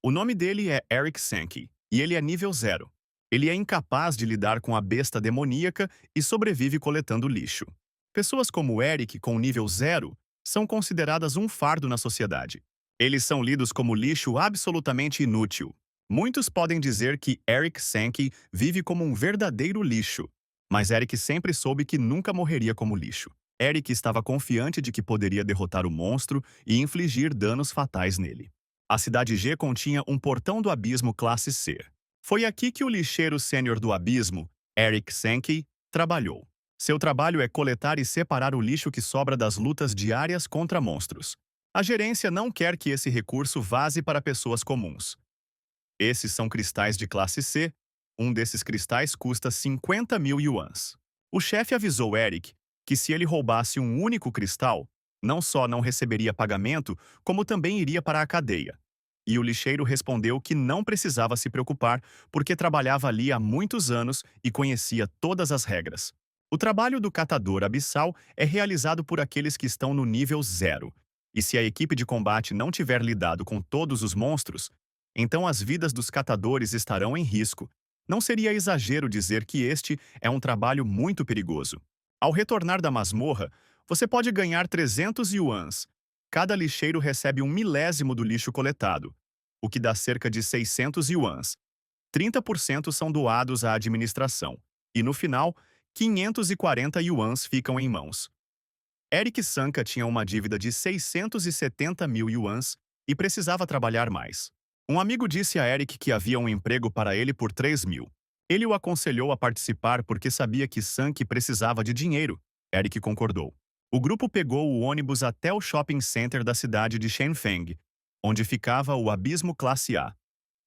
O nome dele é Eric Sankey, e ele é nível zero. Ele é incapaz de lidar com a besta demoníaca e sobrevive coletando lixo. Pessoas como Eric, com nível zero, são consideradas um fardo na sociedade. Eles são lidos como lixo absolutamente inútil. Muitos podem dizer que Eric Sankey vive como um verdadeiro lixo, mas Eric sempre soube que nunca morreria como lixo. Eric estava confiante de que poderia derrotar o monstro e infligir danos fatais nele. A cidade G continha um portão do abismo classe C. Foi aqui que o lixeiro sênior do abismo, Eric Sankey, trabalhou. Seu trabalho é coletar e separar o lixo que sobra das lutas diárias contra monstros. A gerência não quer que esse recurso vaze para pessoas comuns. Esses são cristais de classe C. Um desses cristais custa 50 mil yuans. O chefe avisou Eric que se ele roubasse um único cristal, não só não receberia pagamento, como também iria para a cadeia. E o lixeiro respondeu que não precisava se preocupar, porque trabalhava ali há muitos anos e conhecia todas as regras. O trabalho do catador abissal é realizado por aqueles que estão no nível zero. E se a equipe de combate não tiver lidado com todos os monstros, então as vidas dos catadores estarão em risco. Não seria exagero dizer que este é um trabalho muito perigoso. Ao retornar da masmorra, você pode ganhar 300 yuans. Cada lixeiro recebe um milésimo do lixo coletado, o que dá cerca de 600 yuans. 30% são doados à administração. E no final, 540 yuans ficam em mãos. Eric Sanka tinha uma dívida de 670 mil yuans e precisava trabalhar mais. Um amigo disse a Eric que havia um emprego para ele por 3 mil. Ele o aconselhou a participar porque sabia que Sank precisava de dinheiro. Eric concordou. O grupo pegou o ônibus até o shopping center da cidade de Shenzhen, onde ficava o Abismo Classe A.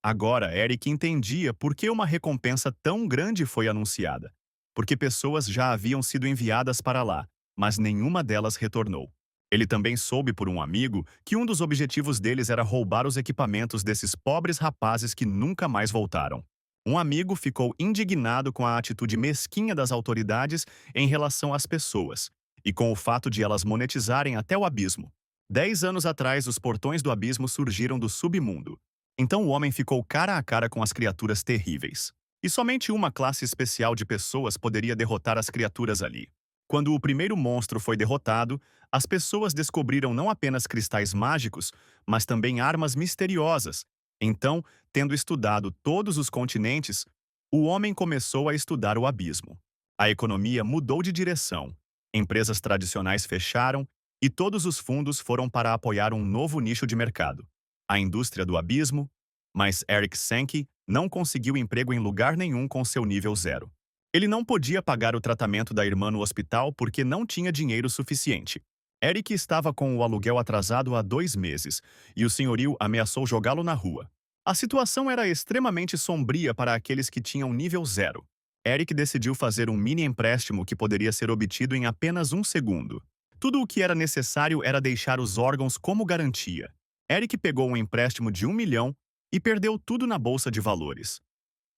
Agora, Eric entendia por que uma recompensa tão grande foi anunciada. Porque pessoas já haviam sido enviadas para lá, mas nenhuma delas retornou. Ele também soube por um amigo que um dos objetivos deles era roubar os equipamentos desses pobres rapazes que nunca mais voltaram. Um amigo ficou indignado com a atitude mesquinha das autoridades em relação às pessoas, e com o fato de elas monetizarem até o abismo. 10 anos atrás, os portões do abismo surgiram do submundo. Então o homem ficou cara a cara com as criaturas terríveis. E somente uma classe especial de pessoas poderia derrotar as criaturas ali. Quando o primeiro monstro foi derrotado, as pessoas descobriram não apenas cristais mágicos, mas também armas misteriosas. Então, tendo estudado todos os continentes, o homem começou a estudar o abismo. A economia mudou de direção. Empresas tradicionais fecharam e todos os fundos foram para apoiar um novo nicho de mercado, a indústria do abismo, mas Eric Sankey não conseguiu emprego em lugar nenhum com seu nível zero. Ele não podia pagar o tratamento da irmã no hospital porque não tinha dinheiro suficiente. Eric estava com o aluguel atrasado há 2 meses e o senhorio ameaçou jogá-lo na rua. A situação era extremamente sombria para aqueles que tinham nível zero. Eric decidiu fazer um mini empréstimo que poderia ser obtido em apenas 1 segundo. Tudo o que era necessário era deixar os órgãos como garantia. Eric pegou um empréstimo de 1 milhão e perdeu tudo na bolsa de valores.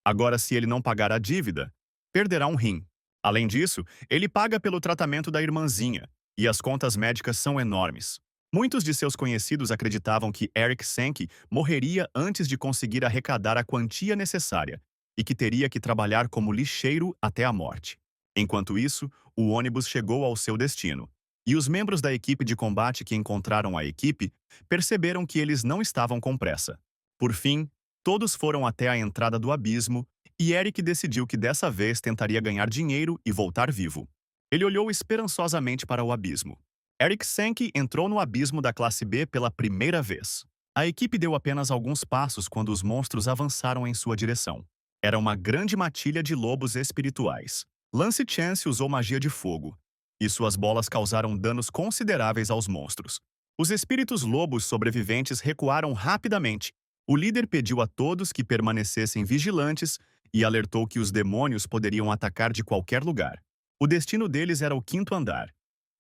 Agora, se ele não pagar a dívida, perderá um rim. Além disso, ele paga pelo tratamento da irmãzinha, e as contas médicas são enormes. Muitos de seus conhecidos acreditavam que Eric Sankey morreria antes de conseguir arrecadar a quantia necessária, e que teria que trabalhar como lixeiro até a morte. Enquanto isso, o ônibus chegou ao seu destino, e os membros da equipe de combate que encontraram a equipe perceberam que eles não estavam com pressa. Por fim, todos foram até a entrada do abismo, e Eric decidiu que dessa vez tentaria ganhar dinheiro e voltar vivo. Ele olhou esperançosamente para o abismo. Eric Sankey entrou no abismo da classe B pela primeira vez. A equipe deu apenas alguns passos quando os monstros avançaram em sua direção. Era uma grande matilha de lobos espirituais. Lance Chance usou magia de fogo, e suas bolas causaram danos consideráveis aos monstros. Os espíritos lobos sobreviventes recuaram rapidamente. O líder pediu a todos que permanecessem vigilantes e alertou que os demônios poderiam atacar de qualquer lugar. O destino deles era o 5º andar.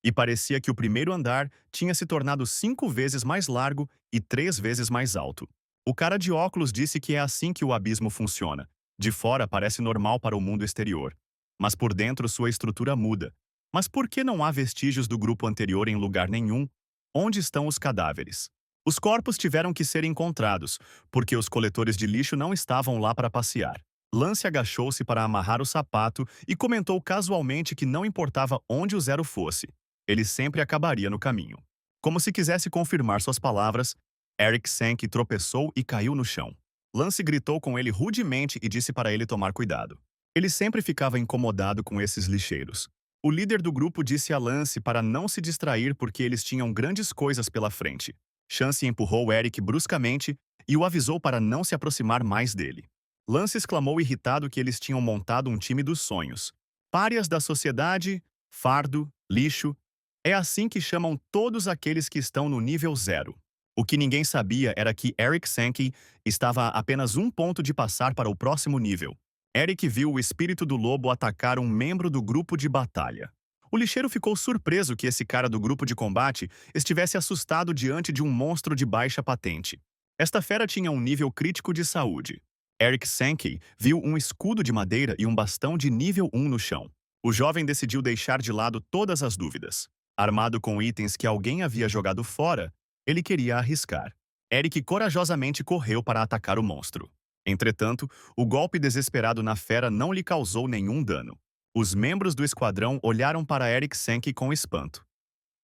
E parecia que o primeiro andar tinha se tornado 5 vezes mais largo e 3 vezes mais alto. O cara de óculos disse que é assim que o abismo funciona. De fora parece normal para o mundo exterior, mas por dentro sua estrutura muda. Mas por que não há vestígios do grupo anterior em lugar nenhum? Onde estão os cadáveres? Os corpos tiveram que ser encontrados, porque os coletores de lixo não estavam lá para passear. Lance agachou-se para amarrar o sapato e comentou casualmente que não importava onde o Zero fosse, ele sempre acabaria no caminho. Como se quisesse confirmar suas palavras, Eric Sankey tropeçou e caiu no chão. Lance gritou com ele rudemente e disse para ele tomar cuidado. Ele sempre ficava incomodado com esses lixeiros. O líder do grupo disse a Lance para não se distrair porque eles tinham grandes coisas pela frente. Chance empurrou Eric bruscamente e o avisou para não se aproximar mais dele. Lance exclamou irritado que eles tinham montado um time dos sonhos. Párias da sociedade, fardo, lixo. É assim que chamam todos aqueles que estão no nível zero. O que ninguém sabia era que Eric Sankey estava a apenas um ponto de passar para o próximo nível. Eric viu o espírito do lobo atacar um membro do grupo de batalha. O lixeiro ficou surpreso que esse cara do grupo de combate estivesse assustado diante de um monstro de baixa patente. Esta fera tinha um nível crítico de saúde. Eric Sankey viu um escudo de madeira e um bastão de nível 1 no chão. O jovem decidiu deixar de lado todas as dúvidas. Armado com itens que alguém havia jogado fora, ele queria arriscar. Eric corajosamente correu para atacar o monstro. Entretanto, o golpe desesperado na fera não lhe causou nenhum dano. Os membros do esquadrão olharam para Eric Sankey com espanto.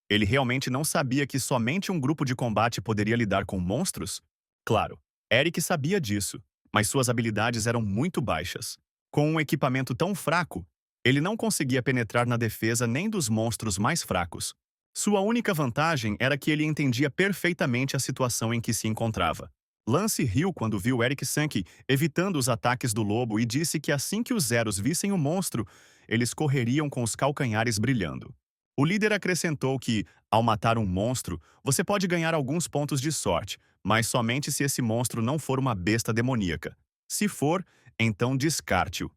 Ele realmente não sabia que somente um grupo de combate poderia lidar com monstros? Claro, Eric sabia disso, mas suas habilidades eram muito baixas. Com um equipamento tão fraco, ele não conseguia penetrar na defesa nem dos monstros mais fracos. Sua única vantagem era que ele entendia perfeitamente a situação em que se encontrava. Lance riu quando viu Eric Sankey evitando os ataques do lobo e disse que assim que os Zeros vissem o monstro, eles correriam com os calcanhares brilhando. O líder acrescentou que, ao matar um monstro, você pode ganhar alguns pontos de sorte, mas somente se esse monstro não for uma besta demoníaca. Se for, então descarte-o.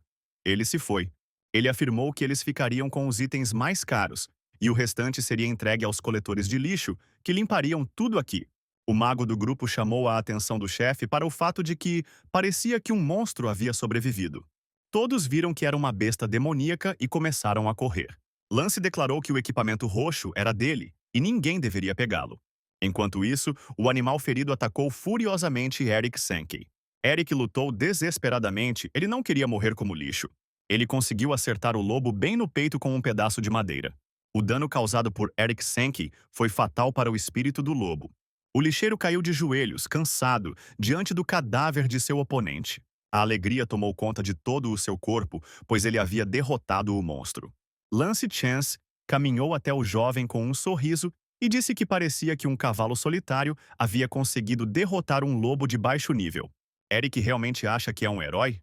Ele se foi. Ele afirmou que eles ficariam com os itens mais caros, e o restante seria entregue aos coletores de lixo, que limpariam tudo aqui. O mago do grupo chamou a atenção do chefe para o fato de que parecia que um monstro havia sobrevivido. Todos viram que era uma besta demoníaca e começaram a correr. Lance declarou que o equipamento roxo era dele e ninguém deveria pegá-lo. Enquanto isso, o animal ferido atacou furiosamente Eric Sankey. Eric lutou desesperadamente, ele não queria morrer como lixo. Ele conseguiu acertar o lobo bem no peito com um pedaço de madeira. O dano causado por Eric Sankey foi fatal para o espírito do lobo. O lixeiro caiu de joelhos, cansado, diante do cadáver de seu oponente. A alegria tomou conta de todo o seu corpo, pois ele havia derrotado o monstro. Lance Chance caminhou até o jovem com um sorriso e disse que parecia que um cavalo solitário havia conseguido derrotar um lobo de baixo nível. Eric realmente acha que é um herói?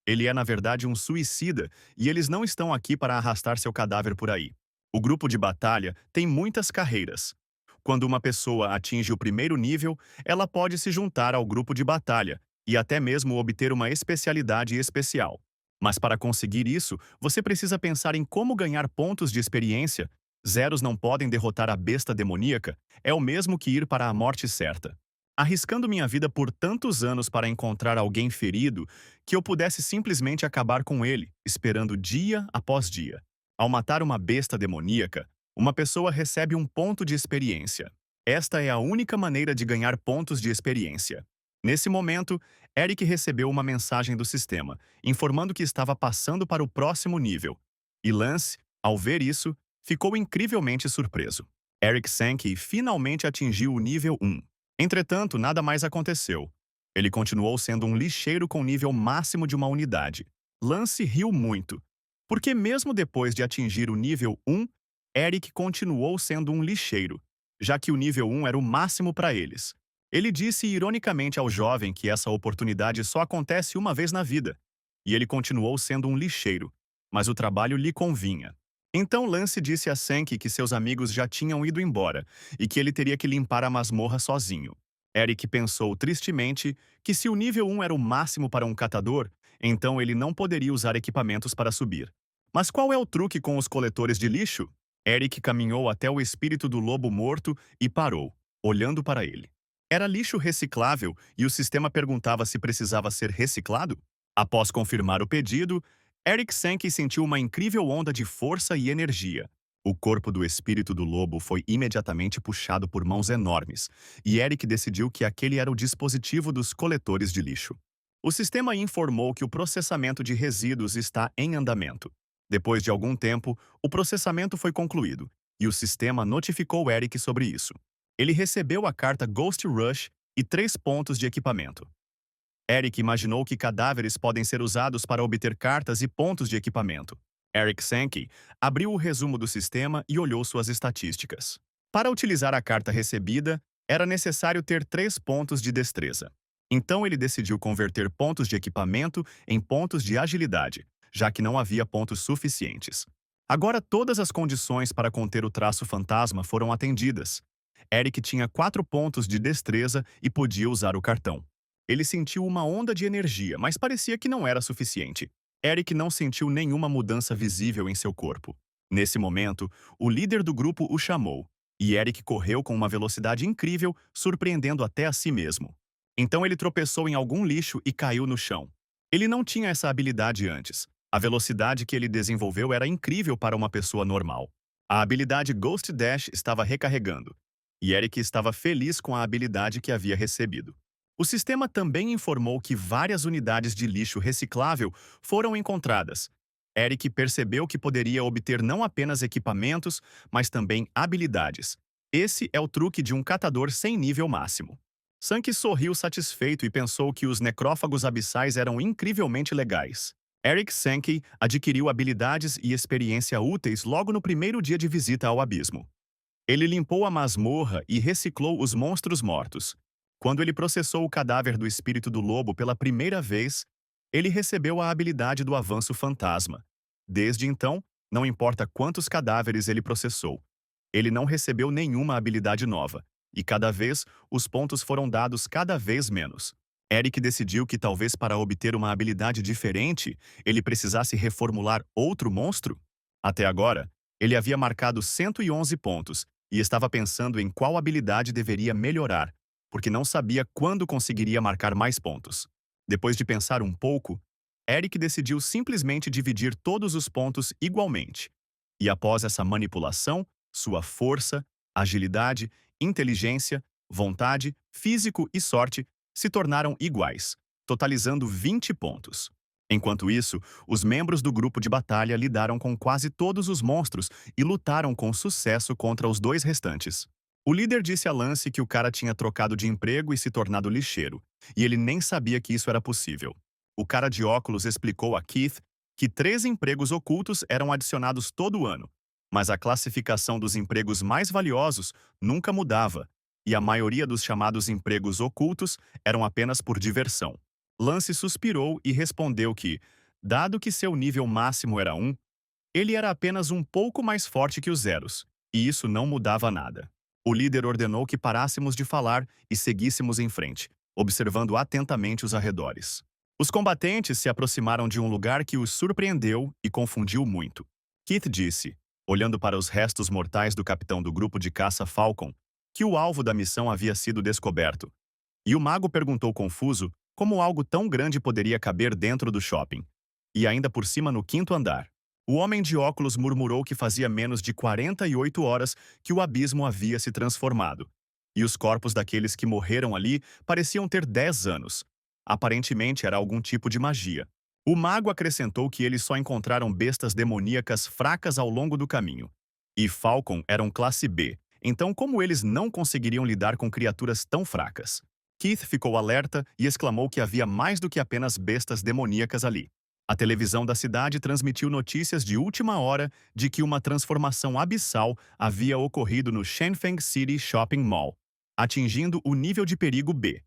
Ele é, na verdade, um suicida, e eles não estão aqui para arrastar seu cadáver por aí. O grupo de batalha tem muitas carreiras. Quando uma pessoa atinge o primeiro nível, ela pode se juntar ao grupo de batalha e até mesmo obter uma especialidade especial. Mas para conseguir isso, você precisa pensar em como ganhar pontos de experiência. Zeros não podem derrotar a besta demoníaca, é o mesmo que ir para a morte certa. Arriscando minha vida por tantos anos para encontrar alguém ferido, que eu pudesse simplesmente acabar com ele, esperando dia após dia. Ao matar uma besta demoníaca, uma pessoa recebe um ponto de experiência. Esta é a única maneira de ganhar pontos de experiência. Nesse momento, Eric recebeu uma mensagem do sistema, informando que estava passando para o próximo nível. E Lance, ao ver isso, ficou incrivelmente surpreso. Eric Sankey finalmente atingiu o nível 1. Entretanto, nada mais aconteceu. Ele continuou sendo um lixeiro com nível máximo de uma unidade. Lance riu muito, porque mesmo depois de atingir o nível 1, Eric continuou sendo um lixeiro, já que o nível 1 era o máximo para eles. Ele disse ironicamente ao jovem que essa oportunidade só acontece uma vez na vida, e ele continuou sendo um lixeiro, mas o trabalho lhe convinha. Então Lance disse a Sankey que seus amigos já tinham ido embora e que ele teria que limpar a masmorra sozinho. Eric pensou tristemente que se o nível 1 era o máximo para um catador, então ele não poderia usar equipamentos para subir. Mas qual é o truque com os coletores de lixo? Eric caminhou até o espírito do lobo morto e parou, olhando para ele. Era lixo reciclável e o sistema perguntava se precisava ser reciclado? Após confirmar o pedido, Eric Sankey sentiu uma incrível onda de força e energia. O corpo do espírito do lobo foi imediatamente puxado por mãos enormes, e Eric decidiu que aquele era o dispositivo dos coletores de lixo. O sistema informou que o processamento de resíduos está em andamento. Depois de algum tempo, o processamento foi concluído, e o sistema notificou Eric sobre isso. Ele recebeu a carta Ghost Rush e 3 pontos de equipamento. Eric imaginou que cadáveres podem ser usados para obter cartas e pontos de equipamento. Eric Sankey abriu o resumo do sistema e olhou suas estatísticas. Para utilizar a carta recebida, era necessário ter 3 pontos de destreza. Então ele decidiu converter pontos de equipamento em pontos de agilidade, já que não havia pontos suficientes. Agora todas as condições para conter o traço fantasma foram atendidas. Eric tinha 4 pontos de destreza e podia usar o cartão. Ele sentiu uma onda de energia, mas parecia que não era suficiente. Eric não sentiu nenhuma mudança visível em seu corpo. Nesse momento, o líder do grupo o chamou, e Eric correu com uma velocidade incrível, surpreendendo até a si mesmo. Então ele tropeçou em algum lixo e caiu no chão. Ele não tinha essa habilidade antes. A velocidade que ele desenvolveu era incrível para uma pessoa normal. A habilidade Ghost Dash estava recarregando, e Eric estava feliz com a habilidade que havia recebido. O sistema também informou que várias unidades de lixo reciclável foram encontradas. Eric percebeu que poderia obter não apenas equipamentos, mas também habilidades. Esse é o truque de um catador sem nível máximo. Sankey sorriu satisfeito e pensou que os necrófagos abissais eram incrivelmente legais. Eric Sankey adquiriu habilidades e experiência úteis logo no primeiro dia de visita ao abismo. Ele limpou a masmorra e reciclou os monstros mortos. Quando ele processou o cadáver do espírito do lobo pela primeira vez, ele recebeu a habilidade do avanço fantasma. Desde então, não importa quantos cadáveres ele processou, ele não recebeu nenhuma habilidade nova, e cada vez os pontos foram dados cada vez menos. Eric decidiu que talvez para obter uma habilidade diferente, ele precisasse reformular outro monstro. Até agora, ele havia marcado 111 pontos e estava pensando em qual habilidade deveria melhorar, porque não sabia quando conseguiria marcar mais pontos. Depois de pensar um pouco, Eric decidiu simplesmente dividir todos os pontos igualmente. E após essa manipulação, sua força, agilidade, inteligência, vontade, físico e sorte se tornaram iguais, totalizando 20 pontos. Enquanto isso, os membros do grupo de batalha lidaram com quase todos os monstros e lutaram com sucesso contra os 2 restantes. O líder disse a Lance que o cara tinha trocado de emprego e se tornado lixeiro, e ele nem sabia que isso era possível. O cara de óculos explicou a Keith que 3 empregos ocultos eram adicionados todo ano, mas a classificação dos empregos mais valiosos nunca mudava, e a maioria dos chamados empregos ocultos eram apenas por diversão. Lance suspirou e respondeu que, dado que seu nível máximo era 1, ele era apenas um pouco mais forte que os zeros, e isso não mudava nada. O líder ordenou que parássemos de falar e seguíssemos em frente, observando atentamente os arredores. Os combatentes se aproximaram de um lugar que os surpreendeu e confundiu muito. Keith disse, olhando para os restos mortais do capitão do grupo de caça Falcon, que o alvo da missão havia sido descoberto. E o mago perguntou confuso como algo tão grande poderia caber dentro do shopping, e ainda por cima no 5º andar. O homem de óculos murmurou que fazia menos de 48 horas que o abismo havia se transformado, e os corpos daqueles que morreram ali pareciam ter 10 anos. Aparentemente era algum tipo de magia. O mago acrescentou que eles só encontraram bestas demoníacas fracas ao longo do caminho. E Falcon eram classe B, então como eles não conseguiriam lidar com criaturas tão fracas? Keith ficou alerta e exclamou que havia mais do que apenas bestas demoníacas ali. A televisão da cidade transmitiu notícias de última hora de que uma transformação abissal havia ocorrido no Shenfeng City Shopping Mall, atingindo o nível de perigo B.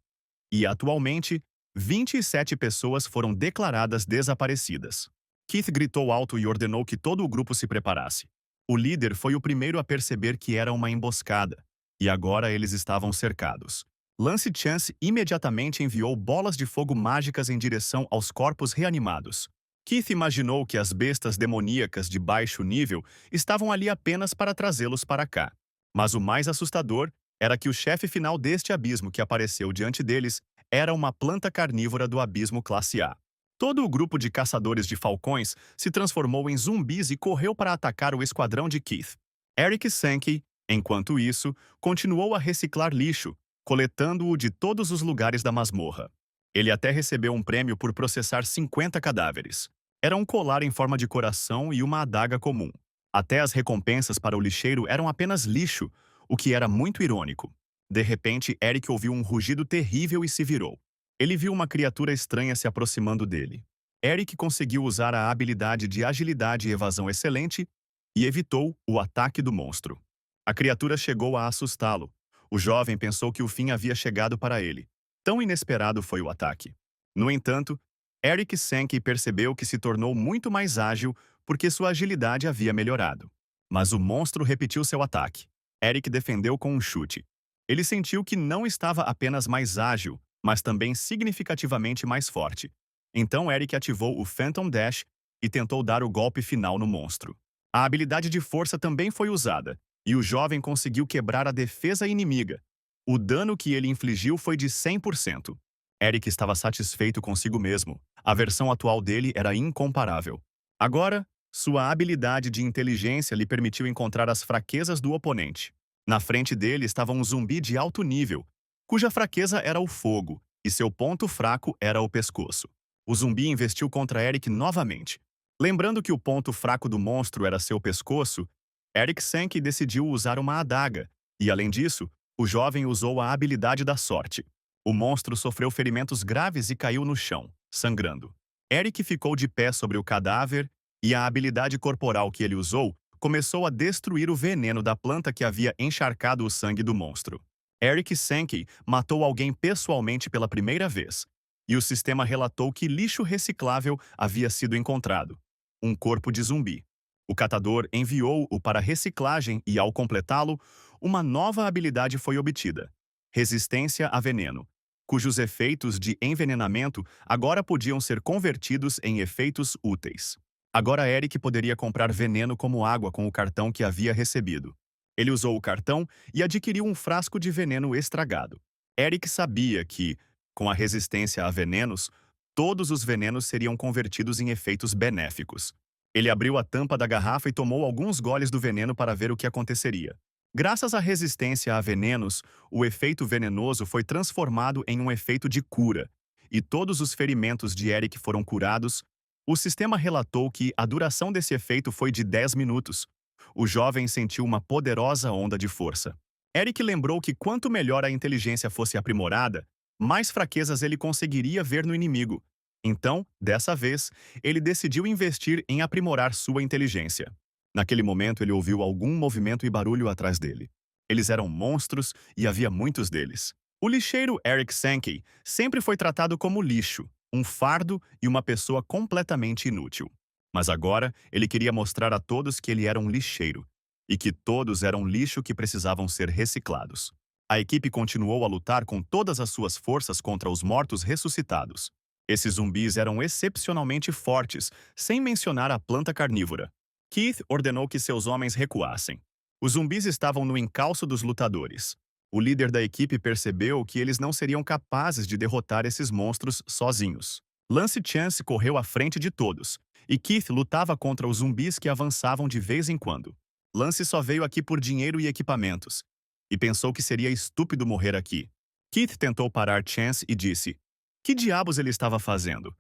E, atualmente, 27 pessoas foram declaradas desaparecidas. Keith gritou alto e ordenou que todo o grupo se preparasse. O líder foi o primeiro a perceber que era uma emboscada, e agora eles estavam cercados. Lance Chance imediatamente enviou bolas de fogo mágicas em direção aos corpos reanimados. Keith imaginou que as bestas demoníacas de baixo nível estavam ali apenas para trazê-los para cá. Mas o mais assustador era que o chefe final deste abismo que apareceu diante deles era uma planta carnívora do abismo classe A. Todo o grupo de caçadores de falcões se transformou em zumbis e correu para atacar o esquadrão de Keith. Eric Sankey, enquanto isso, continuou a reciclar lixo, coletando-o de todos os lugares da masmorra. Ele até recebeu um prêmio por processar 50 cadáveres. Era um colar em forma de coração e uma adaga comum. Até as recompensas para o lixeiro eram apenas lixo, o que era muito irônico. De repente, Eric ouviu um rugido terrível e se virou. Ele viu uma criatura estranha se aproximando dele. Eric conseguiu usar a habilidade de agilidade e evasão excelente e evitou o ataque do monstro. A criatura chegou a assustá-lo. O jovem pensou que o fim havia chegado para ele. Tão inesperado foi o ataque. No entanto, Eric Sankey percebeu que se tornou muito mais ágil porque sua agilidade havia melhorado. Mas o monstro repetiu seu ataque. Eric defendeu com um chute. Ele sentiu que não estava apenas mais ágil, mas também significativamente mais forte. Então Eric ativou o Phantom Dash e tentou dar o golpe final no monstro. A habilidade de força também foi usada, e o jovem conseguiu quebrar a defesa inimiga. O dano que ele infligiu foi de 100%. Eric estava satisfeito consigo mesmo. A versão atual dele era incomparável. Agora, sua habilidade de inteligência lhe permitiu encontrar as fraquezas do oponente. Na frente dele estava um zumbi de alto nível, cuja fraqueza era o fogo, e seu ponto fraco era o pescoço. O zumbi investiu contra Eric novamente. Lembrando que o ponto fraco do monstro era seu pescoço, Eric Sankey decidiu usar uma adaga, e além disso, o jovem usou a habilidade da sorte. O monstro sofreu ferimentos graves e caiu no chão, sangrando. Eric ficou de pé sobre o cadáver e a habilidade corporal que ele usou começou a destruir o veneno da planta que havia encharcado o sangue do monstro. Eric Sankey matou alguém pessoalmente pela primeira vez, e o sistema relatou que lixo reciclável havia sido encontrado. Um corpo de zumbi. O catador enviou-o para reciclagem e, ao completá-lo, uma nova habilidade foi obtida: resistência a veneno, cujos efeitos de envenenamento agora podiam ser convertidos em efeitos úteis. Agora Eric poderia comprar veneno como água com o cartão que havia recebido. Ele usou o cartão e adquiriu um frasco de veneno estragado. Eric sabia que, com a resistência a venenos, todos os venenos seriam convertidos em efeitos benéficos. Ele abriu a tampa da garrafa e tomou alguns goles do veneno para ver o que aconteceria. Graças à resistência a venenos, o efeito venenoso foi transformado em um efeito de cura, e todos os ferimentos de Eric foram curados. O sistema relatou que a duração desse efeito foi de 10 minutos. O jovem sentiu uma poderosa onda de força. Eric lembrou que quanto melhor a inteligência fosse aprimorada, mais fraquezas ele conseguiria ver no inimigo. Então, dessa vez, ele decidiu investir em aprimorar sua inteligência. Naquele momento, ele ouviu algum movimento e barulho atrás dele. Eles eram monstros e havia muitos deles. O lixeiro Eric Sankey sempre foi tratado como lixo, um fardo e uma pessoa completamente inútil. Mas agora, ele queria mostrar a todos que ele era um lixeiro e que todos eram lixo que precisavam ser reciclados. A equipe continuou a lutar com todas as suas forças contra os mortos ressuscitados. Esses zumbis eram excepcionalmente fortes, sem mencionar a planta carnívora. Keith ordenou que seus homens recuassem. Os zumbis estavam no encalço dos lutadores. O líder da equipe percebeu que eles não seriam capazes de derrotar esses monstros sozinhos. Lance Chance correu à frente de todos, e Keith lutava contra os zumbis que avançavam de vez em quando. Lance só veio aqui por dinheiro e equipamentos, e pensou que seria estúpido morrer aqui. Keith tentou parar Chance e disse: que diabos ele estava fazendo?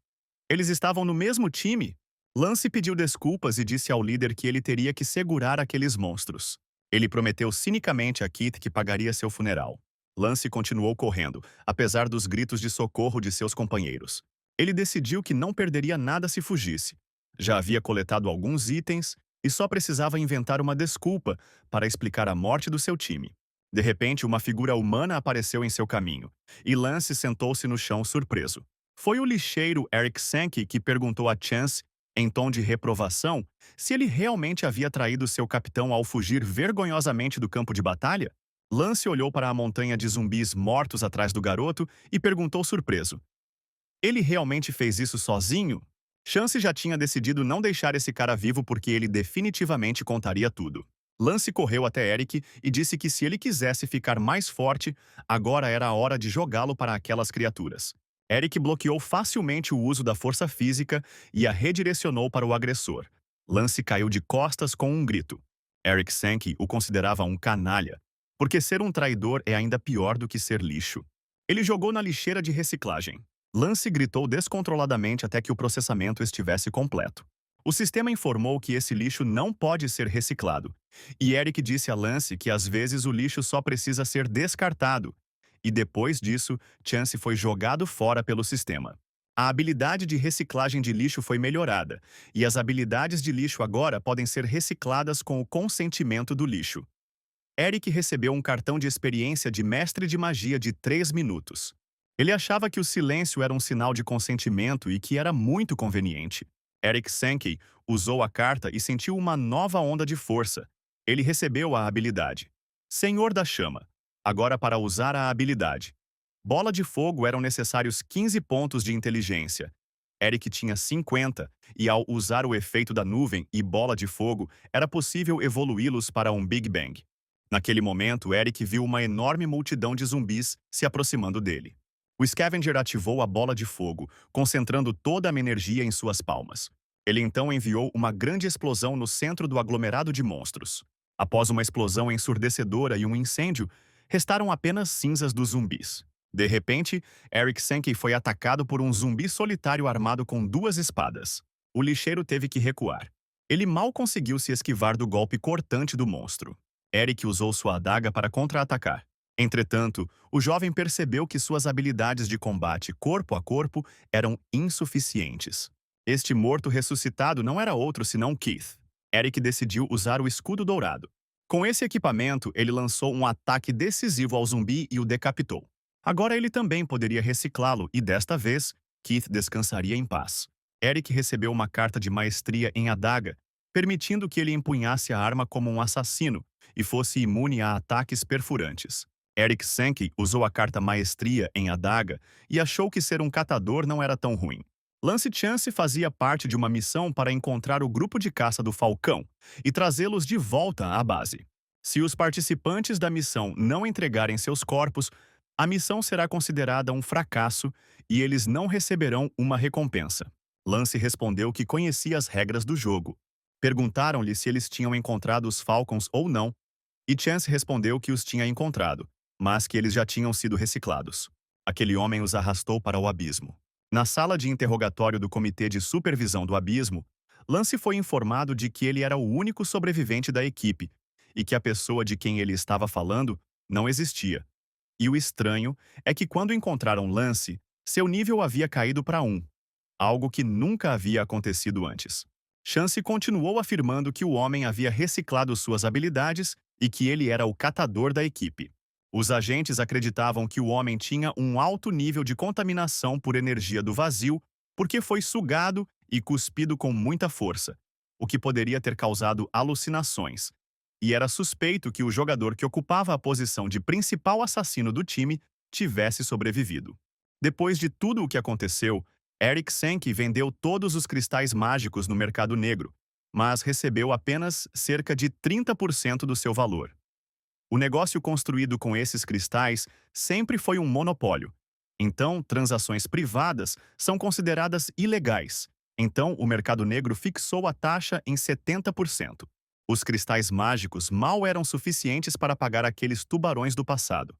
Eles estavam no mesmo time? Lance pediu desculpas e disse ao líder que ele teria que segurar aqueles monstros. Ele prometeu cinicamente a Keith que pagaria seu funeral. Lance continuou correndo, apesar dos gritos de socorro de seus companheiros. Ele decidiu que não perderia nada se fugisse. Já havia coletado alguns itens e só precisava inventar uma desculpa para explicar a morte do seu time. De repente, uma figura humana apareceu em seu caminho, e Lance sentou-se no chão surpreso. Foi o lixeiro Eric Sankey que perguntou a Chance, em tom de reprovação, se ele realmente havia traído seu capitão ao fugir vergonhosamente do campo de batalha. Lance olhou para a montanha de zumbis mortos atrás do garoto e perguntou surpreso: ele realmente fez isso sozinho? Chance já tinha decidido não deixar esse cara vivo porque ele definitivamente contaria tudo. Lance correu até Eric e disse que se ele quisesse ficar mais forte, agora era a hora de jogá-lo para aquelas criaturas. Eric bloqueou facilmente o uso da força física e a redirecionou para o agressor. Lance caiu de costas com um grito. Eric Sankey o considerava um canalha, porque ser um traidor é ainda pior do que ser lixo. Ele jogou na lixeira de reciclagem. Lance gritou descontroladamente até que o processamento estivesse completo. O sistema informou que esse lixo não pode ser reciclado, e Eric disse a Lance que às vezes o lixo só precisa ser descartado, e depois disso, Chance foi jogado fora pelo sistema. A habilidade de reciclagem de lixo foi melhorada, e as habilidades de lixo agora podem ser recicladas com o consentimento do lixo. Eric recebeu um cartão de experiência de mestre de magia de 3 minutos. Ele achava que o silêncio era um sinal de consentimento e que era muito conveniente. Eric Sankey usou a carta e sentiu uma nova onda de força. Ele recebeu a habilidade. Senhor da Chama. Agora para usar a habilidade. Bola de fogo eram necessários 15 pontos de inteligência. Eric tinha 50, e ao usar o efeito da nuvem e bola de fogo, era possível evoluí-los para um Big Bang. Naquele momento, Eric viu uma enorme multidão de zumbis se aproximando dele. O Scavenger ativou a bola de fogo, concentrando toda a energia em suas palmas. Ele então enviou uma grande explosão no centro do aglomerado de monstros. Após uma explosão ensurdecedora e um incêndio, restaram apenas cinzas dos zumbis. De repente, Eric Sankey foi atacado por um zumbi solitário armado com 2 espadas. O lixeiro teve que recuar. Ele mal conseguiu se esquivar do golpe cortante do monstro. Eric usou sua adaga para contra-atacar. Entretanto, o jovem percebeu que suas habilidades de combate corpo a corpo eram insuficientes. Este morto ressuscitado não era outro senão Keith. Eric decidiu usar o escudo dourado. Com esse equipamento, ele lançou um ataque decisivo ao zumbi e o decapitou. Agora ele também poderia reciclá-lo e, desta vez, Keith descansaria em paz. Eric recebeu uma carta de maestria em adaga, permitindo que ele empunhasse a arma como um assassino e fosse imune a ataques perfurantes. Eric Sankey usou a carta Maestria em adaga e achou que ser um catador não era tão ruim. Lance Chance fazia parte de uma missão para encontrar o grupo de caça do Falcão e trazê-los de volta à base. Se os participantes da missão não entregarem seus corpos, a missão será considerada um fracasso e eles não receberão uma recompensa. Lance respondeu que conhecia as regras do jogo. Perguntaram-lhe se eles tinham encontrado os Falcons ou não, e Chance respondeu que os tinha encontrado, mas que eles já tinham sido reciclados. Aquele homem os arrastou para o abismo. Na sala de interrogatório do Comitê de Supervisão do Abismo, Lance foi informado de que ele era o único sobrevivente da equipe e que a pessoa de quem ele estava falando não existia. E o estranho é que quando encontraram Lance, seu nível havia caído para 1, algo que nunca havia acontecido antes. Chance continuou afirmando que o homem havia reciclado suas habilidades e que ele era o catador da equipe. Os agentes acreditavam que o homem tinha um alto nível de contaminação por energia do vazio porque foi sugado e cuspido com muita força, o que poderia ter causado alucinações. E era suspeito que o jogador que ocupava a posição de principal assassino do time tivesse sobrevivido. Depois de tudo o que aconteceu, Eric Sankey vendeu todos os cristais mágicos no mercado negro, mas recebeu apenas cerca de 30% do seu valor. O negócio construído com esses cristais sempre foi um monopólio. Então, transações privadas são consideradas ilegais. Então, o mercado negro fixou a taxa em 70%. Os cristais mágicos mal eram suficientes para pagar aqueles tubarões do passado.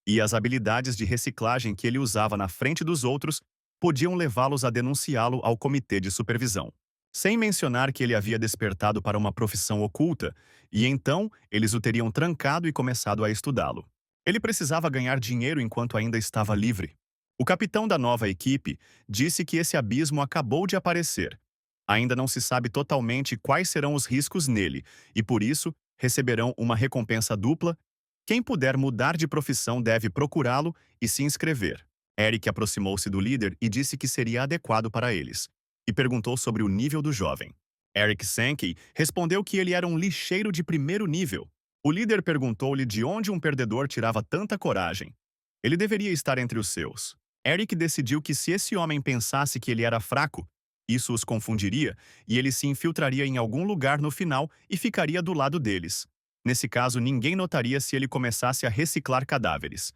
E as habilidades de reciclagem que ele usava na frente dos outros podiam levá-los a denunciá-lo ao comitê de supervisão. Sem mencionar que ele havia despertado para uma profissão oculta, e então eles o teriam trancado e começado a estudá-lo. Ele precisava ganhar dinheiro enquanto ainda estava livre. O capitão da nova equipe disse que esse abismo acabou de aparecer. Ainda não se sabe totalmente quais serão os riscos nele, e por isso receberão uma recompensa dupla. Quem puder mudar de profissão deve procurá-lo e se inscrever. Eric aproximou-se do líder e disse que seria adequado para eles, e perguntou sobre o nível do jovem. Eric Sankey respondeu que ele era um lixeiro de primeiro nível. O líder perguntou-lhe de onde um perdedor tirava tanta coragem. Ele deveria estar entre os seus. Eric decidiu que se esse homem pensasse que ele era fraco, isso os confundiria e ele se infiltraria em algum lugar no final e ficaria do lado deles. Nesse caso, ninguém notaria se ele começasse a reciclar cadáveres.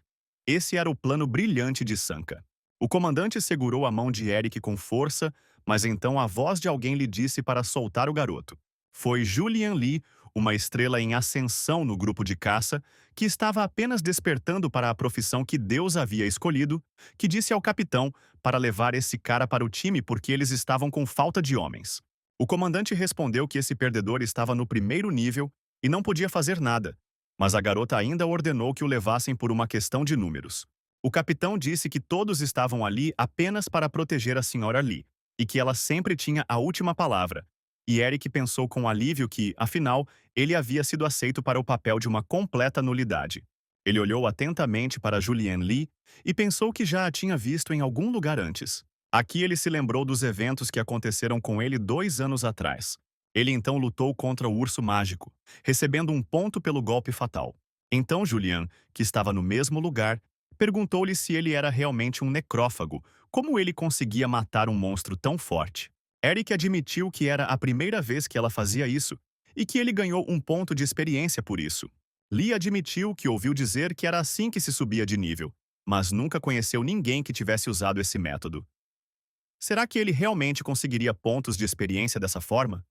Esse era o plano brilhante de Sanka. O comandante segurou a mão de Eric com força, mas então a voz de alguém lhe disse para soltar o garoto. Foi Julian Lee, uma estrela em ascensão no grupo de caça, que estava apenas despertando para a profissão que Deus havia escolhido, que disse ao capitão para levar esse cara para o time porque eles estavam com falta de homens. O comandante respondeu que esse perdedor estava no primeiro nível e não podia fazer nada, mas a garota ainda ordenou que o levassem por uma questão de números. O capitão disse que todos estavam ali apenas para proteger a senhora Lee, e que ela sempre tinha a última palavra. E Eric pensou com alívio que, afinal, ele havia sido aceito para o papel de uma completa nulidade. Ele olhou atentamente para Julianne Lee e pensou que já a tinha visto em algum lugar antes. Aqui ele se lembrou dos eventos que aconteceram com ele 2 anos atrás. Ele então lutou contra o urso mágico, recebendo um ponto pelo golpe fatal. Então Julianne, que estava no mesmo lugar, perguntou-lhe se ele era realmente um necrófago, como ele conseguia matar um monstro tão forte. Eric admitiu que era a primeira vez que ela fazia isso e que ele ganhou um ponto de experiência por isso. Lee admitiu que ouviu dizer que era assim que se subia de nível, mas nunca conheceu ninguém que tivesse usado esse método. Será que ele realmente conseguiria pontos de experiência dessa forma?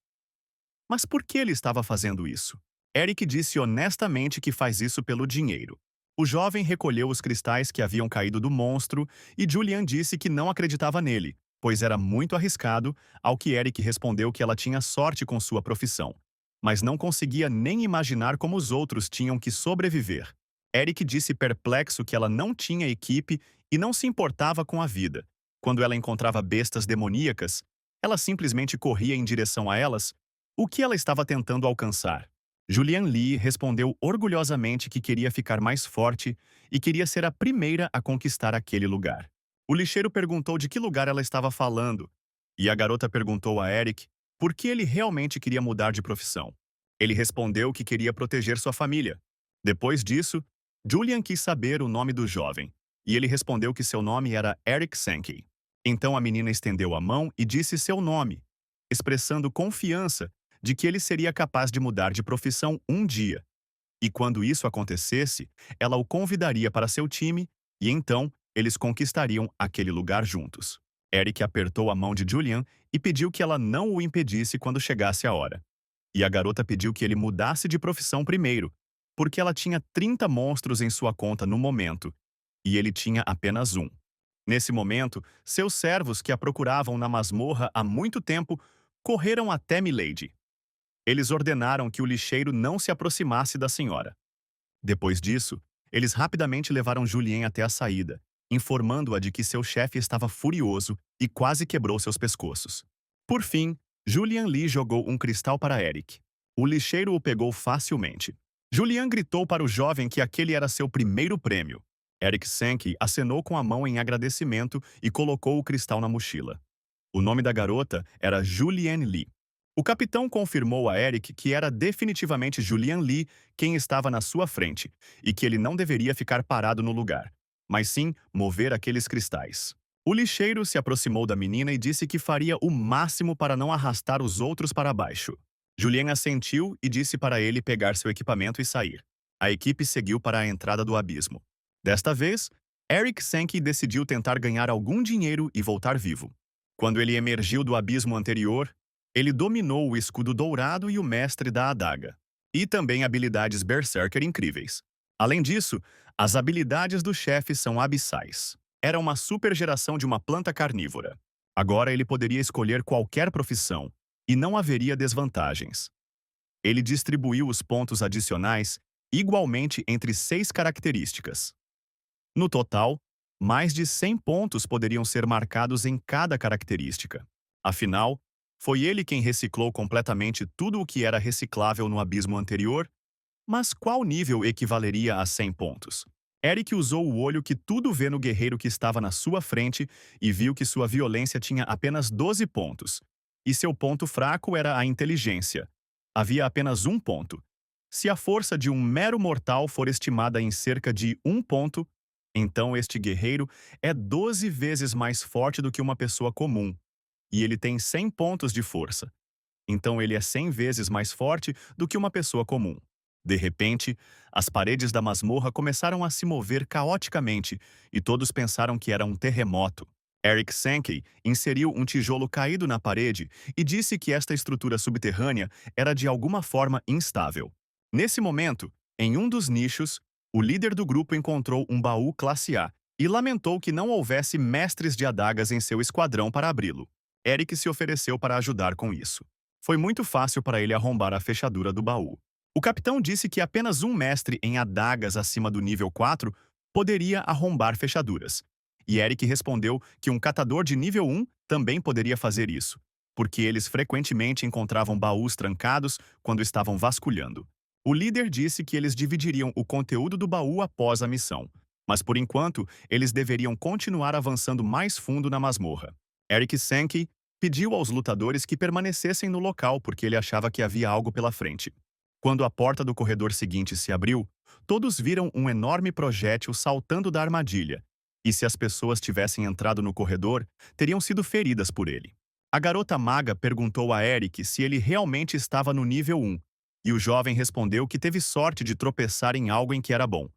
Mas por que ele estava fazendo isso? Eric disse honestamente que faz isso pelo dinheiro. O jovem recolheu os cristais que haviam caído do monstro e Julian disse que não acreditava nele, pois era muito arriscado, ao que Eric respondeu que ela tinha sorte com sua profissão, mas não conseguia nem imaginar como os outros tinham que sobreviver. Eric disse perplexo que ela não tinha equipe e não se importava com a vida. Quando ela encontrava bestas demoníacas, ela simplesmente corria em direção a elas. O que ela estava tentando alcançar? Julian Lee respondeu orgulhosamente que queria ficar mais forte e queria ser a primeira a conquistar aquele lugar. O lixeiro perguntou de que lugar ela estava falando, e a garota perguntou a Eric por que ele realmente queria mudar de profissão. Ele respondeu que queria proteger sua família. Depois disso, Julian quis saber o nome do jovem, e ele respondeu que seu nome era Eric Sankey. Então a menina estendeu a mão e disse seu nome, expressando confiança de que ele seria capaz de mudar de profissão um dia. E quando isso acontecesse, ela o convidaria para seu time e então eles conquistariam aquele lugar juntos. Eric apertou a mão de Julian e pediu que ela não o impedisse quando chegasse a hora. E a garota pediu que ele mudasse de profissão primeiro, porque ela tinha 30 monstros em sua conta no momento, e ele tinha apenas um. Nesse momento, seus servos que a procuravam na masmorra há muito tempo correram até Milady. Eles ordenaram que o lixeiro não se aproximasse da senhora. Depois disso, eles rapidamente levaram Julien até a saída, informando-a de que seu chefe estava furioso e quase quebrou seus pescoços. Por fim, Julian Lee jogou um cristal para Eric. O lixeiro o pegou facilmente. Julian gritou para o jovem que aquele era seu primeiro prêmio. Eric Sankey acenou com a mão em agradecimento e colocou o cristal na mochila. O nome da garota era Julianne Lee. O capitão confirmou a Eric que era definitivamente Julian Lee quem estava na sua frente e que ele não deveria ficar parado no lugar, mas sim mover aqueles cristais. O lixeiro se aproximou da menina e disse que faria o máximo para não arrastar os outros para baixo. Julien assentiu e disse para ele pegar seu equipamento e sair. A equipe seguiu para a entrada do abismo. Desta vez, Eric Sankey decidiu tentar ganhar algum dinheiro e voltar vivo. Quando ele emergiu do abismo anterior, ele dominou o escudo dourado e o mestre da adaga, e também habilidades berserker incríveis. Além disso, as habilidades do chefe são abissais. Era uma super geração de uma planta carnívora. Agora ele poderia escolher qualquer profissão, e não haveria desvantagens. Ele distribuiu os pontos adicionais igualmente entre 6 características. No total, mais de 100 pontos poderiam ser marcados em cada característica. Afinal, foi ele quem reciclou completamente tudo o que era reciclável no abismo anterior, mas qual nível equivaleria a 100 pontos? Eric usou o olho que tudo vê no guerreiro que estava na sua frente e viu que sua violência tinha apenas 12 pontos, e seu ponto fraco era a inteligência. Havia apenas um ponto. Se a força de um mero mortal for estimada em cerca de 1 ponto, então este guerreiro é 12 vezes mais forte do que uma pessoa comum. E ele tem 100 pontos de força. Então ele é 100 vezes mais forte do que uma pessoa comum. De repente, as paredes da masmorra começaram a se mover caoticamente e todos pensaram que era um terremoto. Eric Sankey inseriu um tijolo caído na parede e disse que esta estrutura subterrânea era de alguma forma instável. Nesse momento, em um dos nichos, o líder do grupo encontrou um baú classe A e lamentou que não houvesse mestres de adagas em seu esquadrão para abri-lo. Eric se ofereceu para ajudar com isso. Foi muito fácil para ele arrombar a fechadura do baú. O capitão disse que apenas um mestre em adagas acima do nível 4 poderia arrombar fechaduras. E Eric respondeu que um catador de nível 1 também poderia fazer isso, porque eles frequentemente encontravam baús trancados quando estavam vasculhando. O líder disse que eles dividiriam o conteúdo do baú após a missão, mas por enquanto eles deveriam continuar avançando mais fundo na masmorra. Eric Sankey pediu aos lutadores que permanecessem no local porque ele achava que havia algo pela frente. Quando a porta do corredor seguinte se abriu, todos viram um enorme projétil saltando da armadilha, e se as pessoas tivessem entrado no corredor, teriam sido feridas por ele. A garota maga perguntou a Eric se ele realmente estava no nível 1, e o jovem respondeu que teve sorte de tropeçar em algo em que era bom.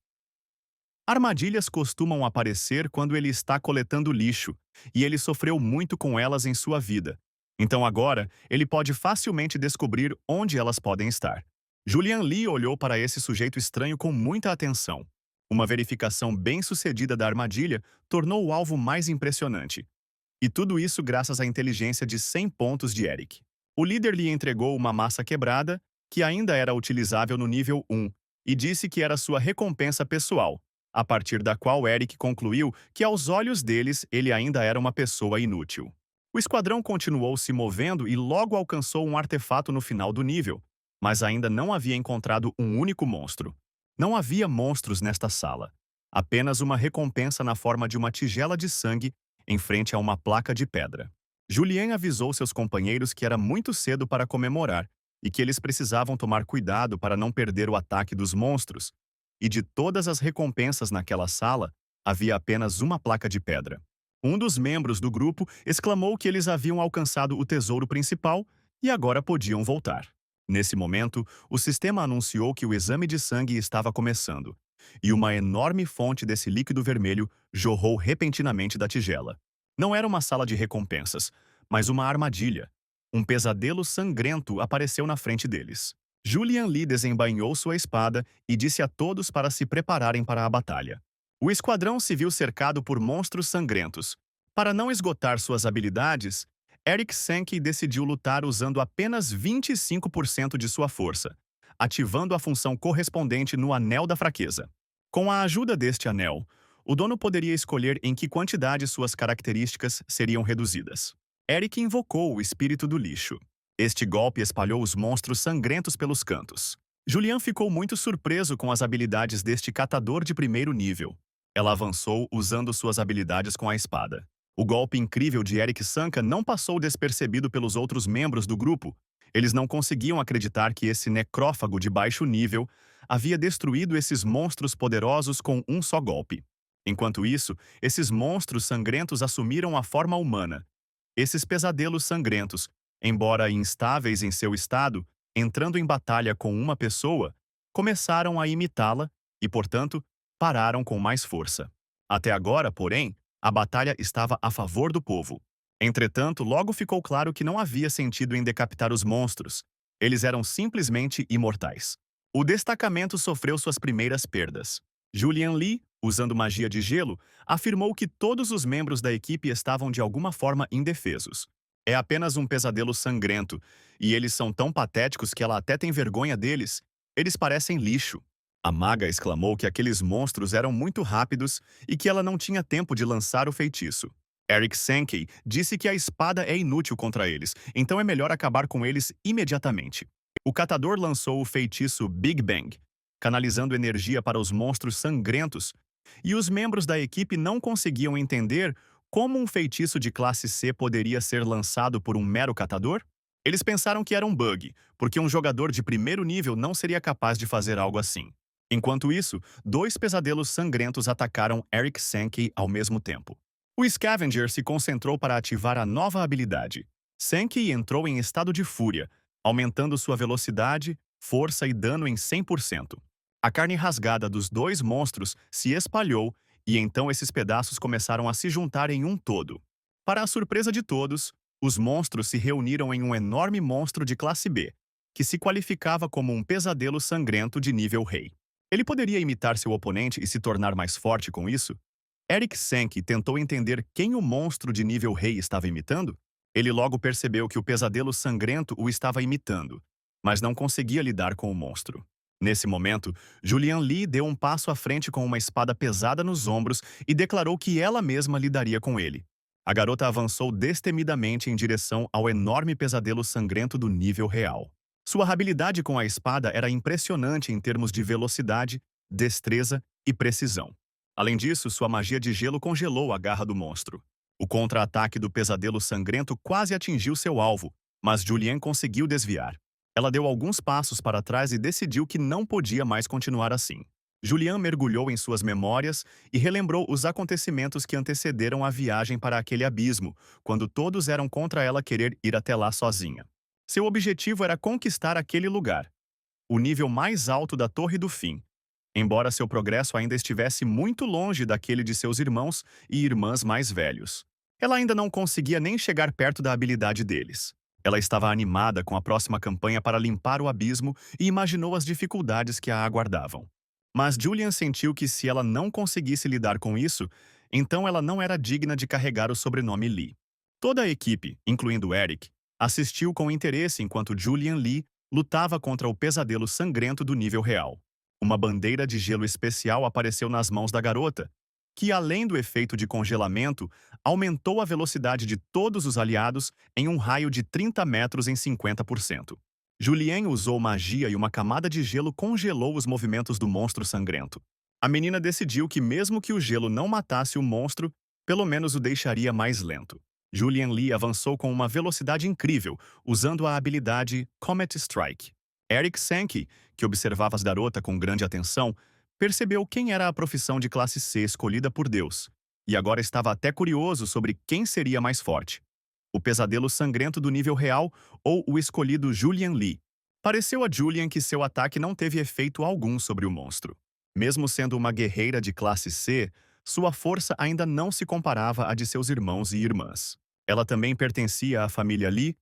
Armadilhas costumam aparecer quando ele está coletando lixo, e ele sofreu muito com elas em sua vida. Então agora, ele pode facilmente descobrir onde elas podem estar. Julian Lee olhou para esse sujeito estranho com muita atenção. Uma verificação bem-sucedida da armadilha tornou o alvo mais impressionante. E tudo isso graças à inteligência de 100 pontos de Eric. O líder lhe entregou uma massa quebrada, que ainda era utilizável no nível 1, e disse que era sua recompensa pessoal, a partir da qual Eric concluiu que aos olhos deles ele ainda era uma pessoa inútil. O esquadrão continuou se movendo e logo alcançou um artefato no final do nível, mas ainda não havia encontrado um único monstro. Não havia monstros nesta sala, apenas uma recompensa na forma de uma tigela de sangue em frente a uma placa de pedra. Julien avisou seus companheiros que era muito cedo para comemorar e que eles precisavam tomar cuidado para não perder o ataque dos monstros, e de todas as recompensas naquela sala, havia apenas uma placa de pedra. Um dos membros do grupo exclamou que eles haviam alcançado o tesouro principal e agora podiam voltar. Nesse momento, o sistema anunciou que o exame de sangue estava começando, e uma enorme fonte desse líquido vermelho jorrou repentinamente da tigela. Não era uma sala de recompensas, mas uma armadilha. Um pesadelo sangrento apareceu na frente deles. Julian Lee desembainhou sua espada e disse a todos para se prepararem para a batalha. O esquadrão se viu cercado por monstros sangrentos. Para não esgotar suas habilidades, Eric Sankey decidiu lutar usando apenas 25% de sua força, ativando a função correspondente no Anel da Fraqueza. Com a ajuda deste anel, o dono poderia escolher em que quantidade suas características seriam reduzidas. Eric invocou o espírito do lixo. Este golpe espalhou os monstros sangrentos pelos cantos. Julian ficou muito surpreso com as habilidades deste catador de primeiro nível. Ela avançou usando suas habilidades com a espada. O golpe incrível de Eric Sanka não passou despercebido pelos outros membros do grupo. Eles não conseguiam acreditar que esse necrófago de baixo nível havia destruído esses monstros poderosos com um só golpe. Enquanto isso, esses monstros sangrentos assumiram a forma humana. Esses pesadelos sangrentos, embora instáveis em seu estado, entrando em batalha com uma pessoa, começaram a imitá-la e, portanto, pararam com mais força. Até agora, porém, a batalha estava a favor do povo. Entretanto, logo ficou claro que não havia sentido em decapitar os monstros. Eles eram simplesmente imortais. O destacamento sofreu suas primeiras perdas. Julian Lee, usando magia de gelo, afirmou que todos os membros da equipe estavam de alguma forma indefesos. É apenas um pesadelo sangrento, e eles são tão patéticos que ela até tem vergonha deles. Eles parecem lixo. A maga exclamou que aqueles monstros eram muito rápidos e que ela não tinha tempo de lançar o feitiço. Eric Sankey disse que a espada é inútil contra eles, então é melhor acabar com eles imediatamente. O catador lançou o feitiço Big Bang, canalizando energia para os monstros sangrentos, e os membros da equipe não conseguiam entender como um feitiço de classe C poderia ser lançado por um mero catador. Eles pensaram que era um bug, porque um jogador de primeiro nível não seria capaz de fazer algo assim. Enquanto isso, dois pesadelos sangrentos atacaram Eric Sankey ao mesmo tempo. O Scavenger se concentrou para ativar a nova habilidade. Sankey entrou em estado de fúria, aumentando sua velocidade, força e dano em 100%. A carne rasgada dos dois monstros se espalhou e então esses pedaços começaram a se juntar em um todo. Para a surpresa de todos, os monstros se reuniram em um enorme monstro de classe B, que se qualificava como um pesadelo sangrento de nível rei. Ele poderia imitar seu oponente e se tornar mais forte com isso? Eric Sankey tentou entender quem o monstro de nível rei estava imitando. Ele logo percebeu que o pesadelo sangrento o estava imitando, mas não conseguia lidar com o monstro. Nesse momento, Julian Lee deu um passo à frente com uma espada pesada nos ombros e declarou que ela mesma lidaria com ele. A garota avançou destemidamente em direção ao enorme pesadelo sangrento do nível real. Sua habilidade com a espada era impressionante em termos de velocidade, destreza e precisão. Além disso, sua magia de gelo congelou a garra do monstro. O contra-ataque do pesadelo sangrento quase atingiu seu alvo, mas Julianne conseguiu desviar. Ela deu alguns passos para trás e decidiu que não podia mais continuar assim. Julianne mergulhou em suas memórias e relembrou os acontecimentos que antecederam a viagem para aquele abismo, quando todos eram contra ela querer ir até lá sozinha. Seu objetivo era conquistar aquele lugar, o nível mais alto da Torre do Fim, embora seu progresso ainda estivesse muito longe daquele de seus irmãos e irmãs mais velhos. Ela ainda não conseguia nem chegar perto da habilidade deles. Ela estava animada com a próxima campanha para limpar o abismo e imaginou as dificuldades que a aguardavam. Mas Julian sentiu que se ela não conseguisse lidar com isso, então ela não era digna de carregar o sobrenome Lee. Toda a equipe, incluindo Eric, assistiu com interesse enquanto Julian Lee lutava contra o pesadelo sangrento do nível real. Uma bandeira de gelo especial apareceu nas mãos da garota, que, além do efeito de congelamento, aumentou a velocidade de todos os aliados em um raio de 30 metros em 50%. Julianne usou magia e uma camada de gelo congelou os movimentos do monstro sangrento. A menina decidiu que mesmo que o gelo não matasse o monstro, pelo menos o deixaria mais lento. Julian Lee avançou com uma velocidade incrível, usando a habilidade Comet Strike. Eric Sankey, que observava as garotas com grande atenção, percebeu quem era a profissão de classe C escolhida por Deus, e agora estava até curioso sobre quem seria mais forte: o pesadelo sangrento do nível real ou o escolhido Julian Lee. Pareceu a Julian que seu ataque não teve efeito algum sobre o monstro. Mesmo sendo uma guerreira de classe C, sua força ainda não se comparava à de seus irmãos e irmãs. Ela também pertencia à família Lee,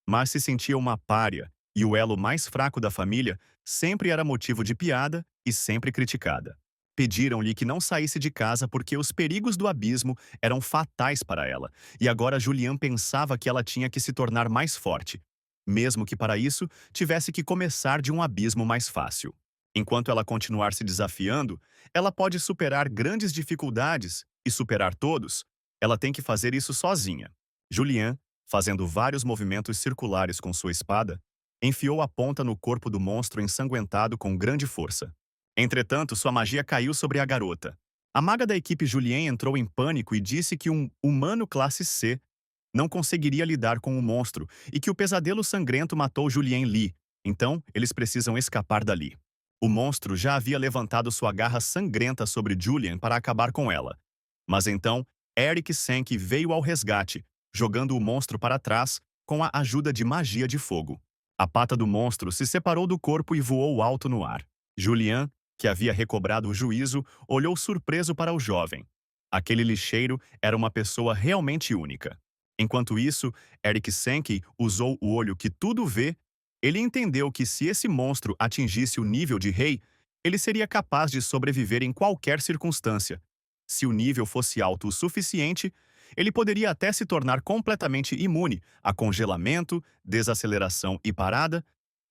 mas se sentia uma pária, e o elo mais fraco da família sempre era motivo de piada e sempre criticada. Pediram-lhe que não saísse de casa porque os perigos do abismo eram fatais para ela, e agora Julian pensava que ela tinha que se tornar mais forte, mesmo que para isso tivesse que começar de um abismo mais fácil. Enquanto ela continuar se desafiando, ela pode superar grandes dificuldades e superar todos. Ela tem que fazer isso sozinha. Julian, fazendo vários movimentos circulares com sua espada, enfiou a ponta no corpo do monstro ensanguentado com grande força. Entretanto, sua magia caiu sobre a garota. A maga da equipe Julien entrou em pânico e disse que um humano classe C não conseguiria lidar com o monstro e que o pesadelo sangrento matou Julien Lee, então eles precisam escapar dali. O monstro já havia levantado sua garra sangrenta sobre Julian para acabar com ela. Mas então, Eric Sankey veio ao resgate, jogando o monstro para trás com a ajuda de magia de fogo. A pata do monstro se separou do corpo e voou alto no ar. Julian, que havia recobrado o juízo, olhou surpreso para o jovem. Aquele lixeiro era uma pessoa realmente única. Enquanto isso, Eric Sankey usou o olho que tudo vê. Ele entendeu que se esse monstro atingisse o nível de rei, ele seria capaz de sobreviver em qualquer circunstância. Se o nível fosse alto o suficiente, ele poderia até se tornar completamente imune a congelamento, desaceleração e parada.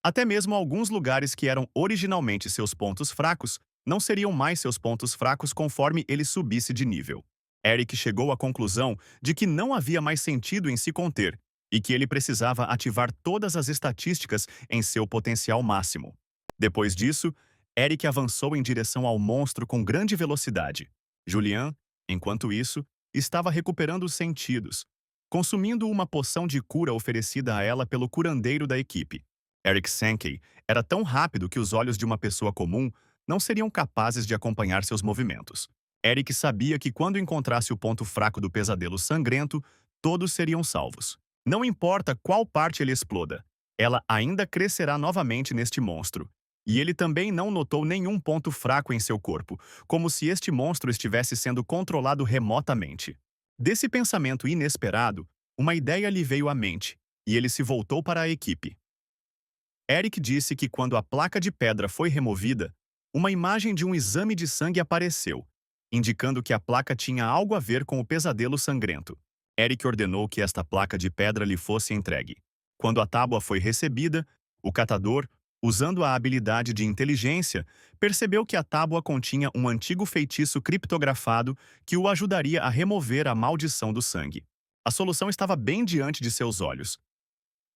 Até mesmo alguns lugares que eram originalmente seus pontos fracos não seriam mais seus pontos fracos conforme ele subisse de nível. Eric chegou à conclusão de que não havia mais sentido em se conter e que ele precisava ativar todas as estatísticas em seu potencial máximo. Depois disso, Eric avançou em direção ao monstro com grande velocidade. Julian, enquanto isso, estava recuperando os sentidos, consumindo uma poção de cura oferecida a ela pelo curandeiro da equipe. Eric Sankey era tão rápido que os olhos de uma pessoa comum não seriam capazes de acompanhar seus movimentos. Eric sabia que quando encontrasse o ponto fraco do pesadelo sangrento, todos seriam salvos. Não importa qual parte ele exploda, ela ainda crescerá novamente neste monstro. E ele também não notou nenhum ponto fraco em seu corpo, como se este monstro estivesse sendo controlado remotamente. Desse pensamento inesperado, uma ideia lhe veio à mente, e ele se voltou para a equipe. Eric disse que quando a placa de pedra foi removida, uma imagem de um exame de sangue apareceu, indicando que a placa tinha algo a ver com o pesadelo sangrento. Eric ordenou que esta placa de pedra lhe fosse entregue. Quando a tábua foi recebida, o catador, usando a habilidade de inteligência, percebeu que a tábua continha um antigo feitiço criptografado que o ajudaria a remover a maldição do sangue. A solução estava bem diante de seus olhos.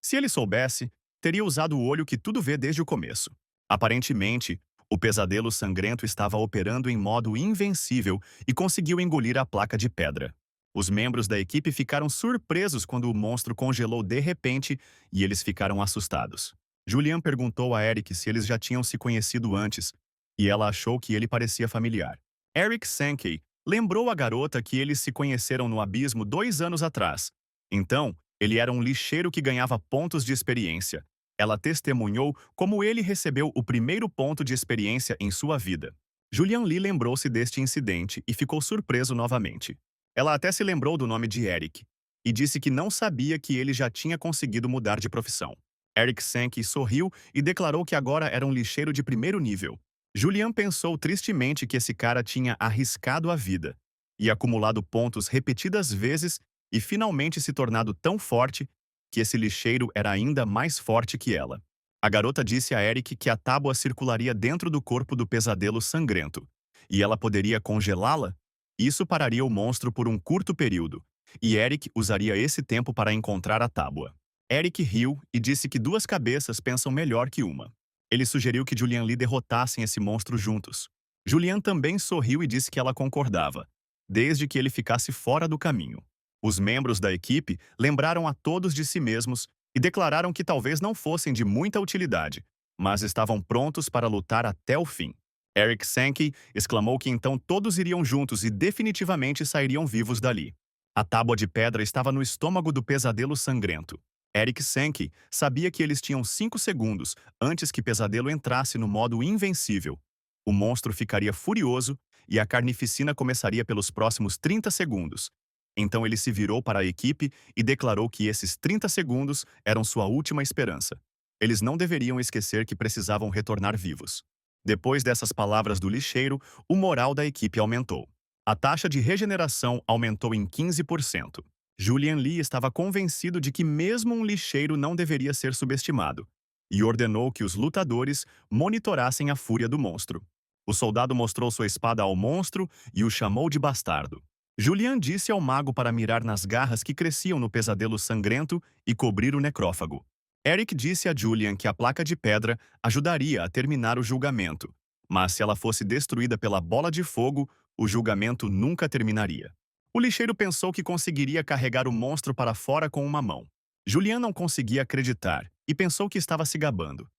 Se ele soubesse, teria usado o olho que tudo vê desde o começo. Aparentemente, o pesadelo sangrento estava operando em modo invencível e conseguiu engolir a placa de pedra. Os membros da equipe ficaram surpresos quando o monstro congelou de repente e eles ficaram assustados. Julian perguntou a Eric se eles já tinham se conhecido antes, e ela achou que ele parecia familiar. Eric Sankey lembrou a garota que eles se conheceram no abismo 2 anos atrás. Então, ele era um lixeiro que ganhava pontos de experiência. Ela testemunhou como ele recebeu o primeiro ponto de experiência em sua vida. Julian Lee lembrou-se deste incidente e ficou surpreso novamente. Ela até se lembrou do nome de Eric e disse que não sabia que ele já tinha conseguido mudar de profissão. Eric Sankey sorriu e declarou que agora era um lixeiro de primeiro nível. Julian pensou tristemente que esse cara tinha arriscado a vida e acumulado pontos repetidas vezes e finalmente se tornado tão forte que esse lixeiro era ainda mais forte que ela. A garota disse a Eric que a tábua circularia dentro do corpo do pesadelo sangrento, e ela poderia congelá-la. Isso pararia o monstro por um curto período, e Eric usaria esse tempo para encontrar a tábua. Eric riu e disse que duas cabeças pensam melhor que uma. Ele sugeriu que Julian Lee derrotassem esse monstro juntos. Julian também sorriu e disse que ela concordava, desde que ele ficasse fora do caminho. Os membros da equipe lembraram a todos de si mesmos e declararam que talvez não fossem de muita utilidade, mas estavam prontos para lutar até o fim. Eric Sankey exclamou que então todos iriam juntos e definitivamente sairiam vivos dali. A tábua de pedra estava no estômago do pesadelo sangrento. Eric Sankey sabia que eles tinham 5 segundos antes que Pesadelo entrasse no modo invencível. O monstro ficaria furioso e a carnificina começaria pelos próximos 30 segundos. Então ele se virou para a equipe e declarou que esses 30 segundos eram sua última esperança. Eles não deveriam esquecer que precisavam retornar vivos. Depois dessas palavras do lixeiro, o moral da equipe aumentou. A taxa de regeneração aumentou em 15%. Julian Lee estava convencido de que mesmo um lixeiro não deveria ser subestimado, e ordenou que os lutadores monitorassem a fúria do monstro. O soldado mostrou sua espada ao monstro e o chamou de bastardo. Julian disse ao mago para mirar nas garras que cresciam no pesadelo sangrento e cobrir o necrófago. Eric disse a Julian que a placa de pedra ajudaria a terminar o julgamento, mas se ela fosse destruída pela bola de fogo, o julgamento nunca terminaria. O lixeiro pensou que conseguiria carregar o monstro para fora com uma mão. Julian não conseguia acreditar e pensou que estava se gabando.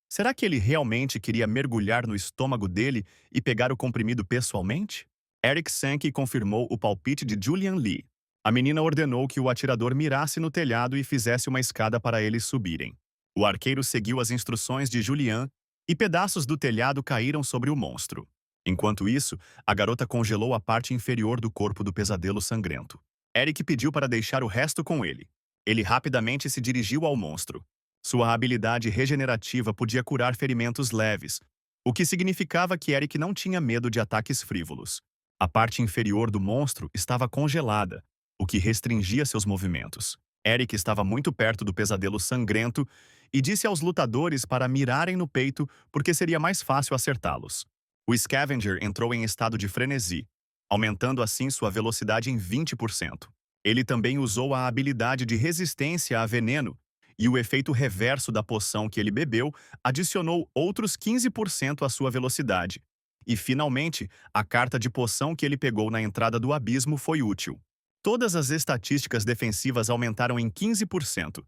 Será que ele realmente queria mergulhar no estômago dele e pegar o comprimido pessoalmente? Eric Sankey confirmou o palpite de Julian Lee. A menina ordenou que o atirador mirasse no telhado e fizesse uma escada para eles subirem. O arqueiro seguiu as instruções de Julian e pedaços do telhado caíram sobre o monstro. Enquanto isso, a garota congelou a parte inferior do corpo do pesadelo sangrento. Eric pediu para deixar o resto com ele. Ele rapidamente se dirigiu ao monstro. Sua habilidade regenerativa podia curar ferimentos leves, o que significava que Eric não tinha medo de ataques frívolos. A parte inferior do monstro estava congelada, o que restringia seus movimentos. Eric estava muito perto do pesadelo sangrento e disse aos lutadores para mirarem no peito porque seria mais fácil acertá-los. O Scavenger entrou em estado de frenesi, aumentando assim sua velocidade em 20%. Ele também usou a habilidade de resistência a veneno, e o efeito reverso da poção que ele bebeu adicionou outros 15% à sua velocidade. E, finalmente, a carta de poção que ele pegou na entrada do abismo foi útil. Todas as estatísticas defensivas aumentaram em 15%,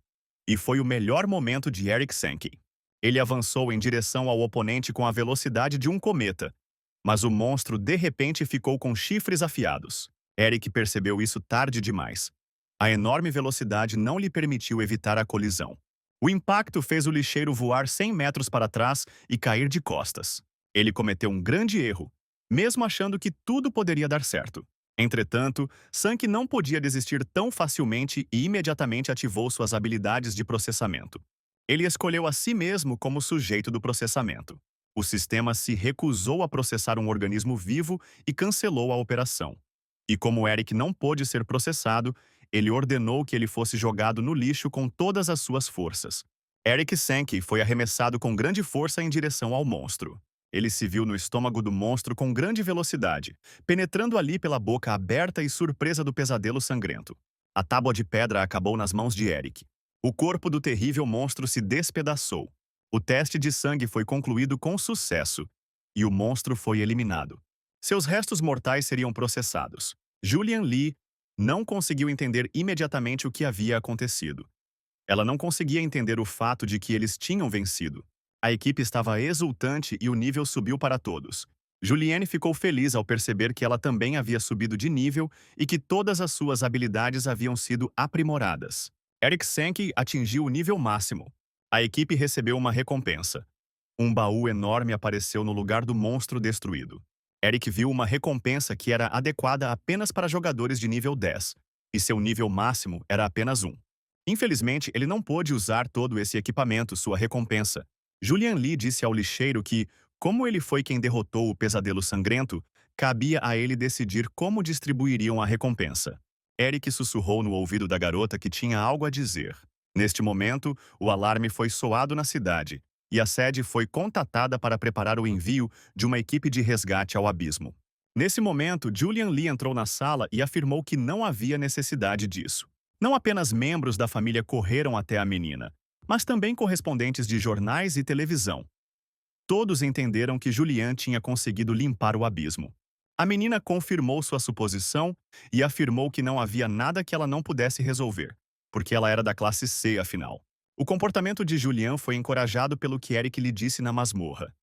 e foi o melhor momento de Eric Sankey. Ele avançou em direção ao oponente com a velocidade de um cometa, mas o monstro de repente ficou com chifres afiados. Eric percebeu isso tarde demais. A enorme velocidade não lhe permitiu evitar a colisão. O impacto fez o lixeiro voar 100 metros para trás e cair de costas. Ele cometeu um grande erro, mesmo achando que tudo poderia dar certo. Entretanto, Sankey não podia desistir tão facilmente e imediatamente ativou suas habilidades de processamento. Ele escolheu a si mesmo como sujeito do processamento. O sistema se recusou a processar um organismo vivo e cancelou a operação. E como Eric não pôde ser processado, ele ordenou que ele fosse jogado no lixo com todas as suas forças. Eric Sankey foi arremessado com grande força em direção ao monstro. Ele se viu no estômago do monstro com grande velocidade, penetrando ali pela boca aberta e surpresa do pesadelo sangrento. A tábua de pedra acabou nas mãos de Eric. O corpo do terrível monstro se despedaçou. O teste de sangue foi concluído com sucesso, e o monstro foi eliminado. Seus restos mortais seriam processados. Julian Lee não conseguiu entender imediatamente o que havia acontecido. Ela não conseguia entender o fato de que eles tinham vencido. A equipe estava exultante e o nível subiu para todos. Juliane ficou feliz ao perceber que ela também havia subido de nível e que todas as suas habilidades haviam sido aprimoradas. Eric Sankey atingiu o nível máximo. A equipe recebeu uma recompensa. Um baú enorme apareceu no lugar do monstro destruído. Eric viu uma recompensa que era adequada apenas para jogadores de nível 10, e seu nível máximo era apenas 1. Infelizmente, ele não pôde usar todo esse equipamento, sua recompensa. Julian Lee disse ao lixeiro que, como ele foi quem derrotou o pesadelo sangrento, cabia a ele decidir como distribuiriam a recompensa. Eric sussurrou no ouvido da garota que tinha algo a dizer. Neste momento, o alarme foi soado na cidade, e a sede foi contatada para preparar o envio de uma equipe de resgate ao abismo. Nesse momento, Julian Lee entrou na sala e afirmou que não havia necessidade disso. Não apenas membros da família correram até a menina, mas também correspondentes de jornais e televisão. Todos entenderam que Julian tinha conseguido limpar o abismo. A menina confirmou sua suposição e afirmou que não havia nada que ela não pudesse resolver, porque ela era da classe C, afinal. O comportamento de Julian foi encorajado pelo que Eric lhe disse na masmorra.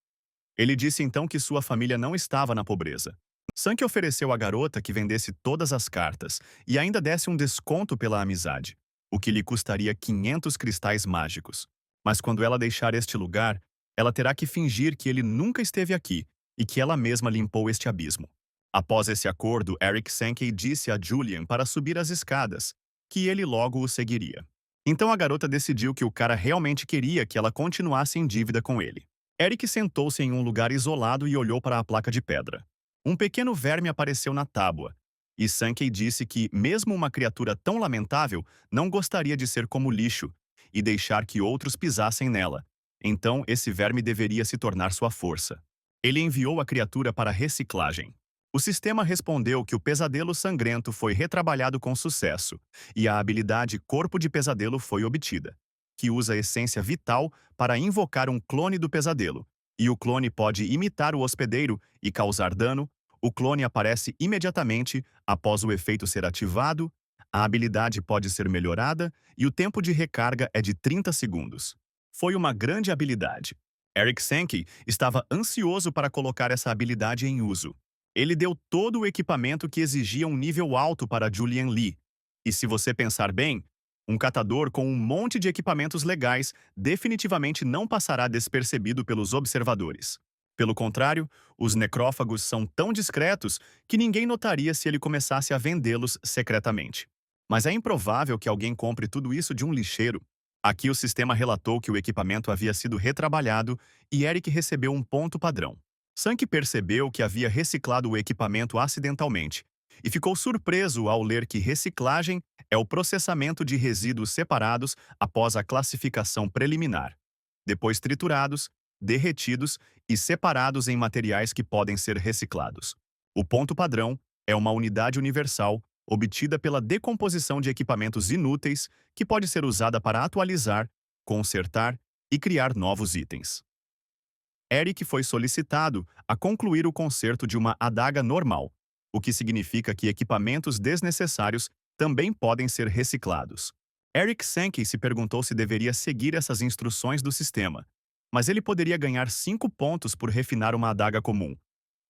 Ele disse então que sua família não estava na pobreza. Sankey ofereceu à garota que vendesse todas as cartas e ainda desse um desconto pela amizade, o que lhe custaria 500 cristais mágicos. Mas quando ela deixar este lugar, ela terá que fingir que ele nunca esteve aqui e que ela mesma limpou este abismo. Após esse acordo, Eric Sankey disse a Julian para subir as escadas, que ele logo o seguiria. Então a garota decidiu que o cara realmente queria que ela continuasse em dívida com ele. Eric sentou-se em um lugar isolado e olhou para a placa de pedra. Um pequeno verme apareceu na tábua, e Sankey disse que, mesmo uma criatura tão lamentável, não gostaria de ser como lixo e deixar que outros pisassem nela. Então, esse verme deveria se tornar sua força. Ele enviou a criatura para reciclagem. O sistema respondeu que o pesadelo sangrento foi retrabalhado com sucesso, e a habilidade Corpo de Pesadelo foi obtida, que usa a essência vital para invocar um clone do pesadelo, e o clone pode imitar o hospedeiro e causar dano. O clone aparece imediatamente após o efeito ser ativado, a habilidade pode ser melhorada e o tempo de recarga é de 30 segundos. Foi uma grande habilidade. Eric Sankey estava ansioso para colocar essa habilidade em uso. Ele deu todo o equipamento que exigia um nível alto para Julian Lee. E se você pensar bem, um catador com um monte de equipamentos legais definitivamente não passará despercebido pelos observadores. Pelo contrário, os necrófagos são tão discretos que ninguém notaria se ele começasse a vendê-los secretamente. Mas é improvável que alguém compre tudo isso de um lixeiro. Aqui o sistema relatou que o equipamento havia sido retrabalhado e Eric recebeu um ponto padrão. Sankey percebeu que havia reciclado o equipamento acidentalmente e ficou surpreso ao ler que reciclagem é o processamento de resíduos separados após a classificação preliminar, depois triturados, derretidos e separados em materiais que podem ser reciclados. O ponto padrão é uma unidade universal obtida pela decomposição de equipamentos inúteis que pode ser usada para atualizar, consertar e criar novos itens. Eric foi solicitado a concluir o conserto de uma adaga normal, o que significa que equipamentos desnecessários também podem ser reciclados. Eric Sankey se perguntou se deveria seguir essas instruções do sistema, mas ele poderia ganhar 5 pontos por refinar uma adaga comum.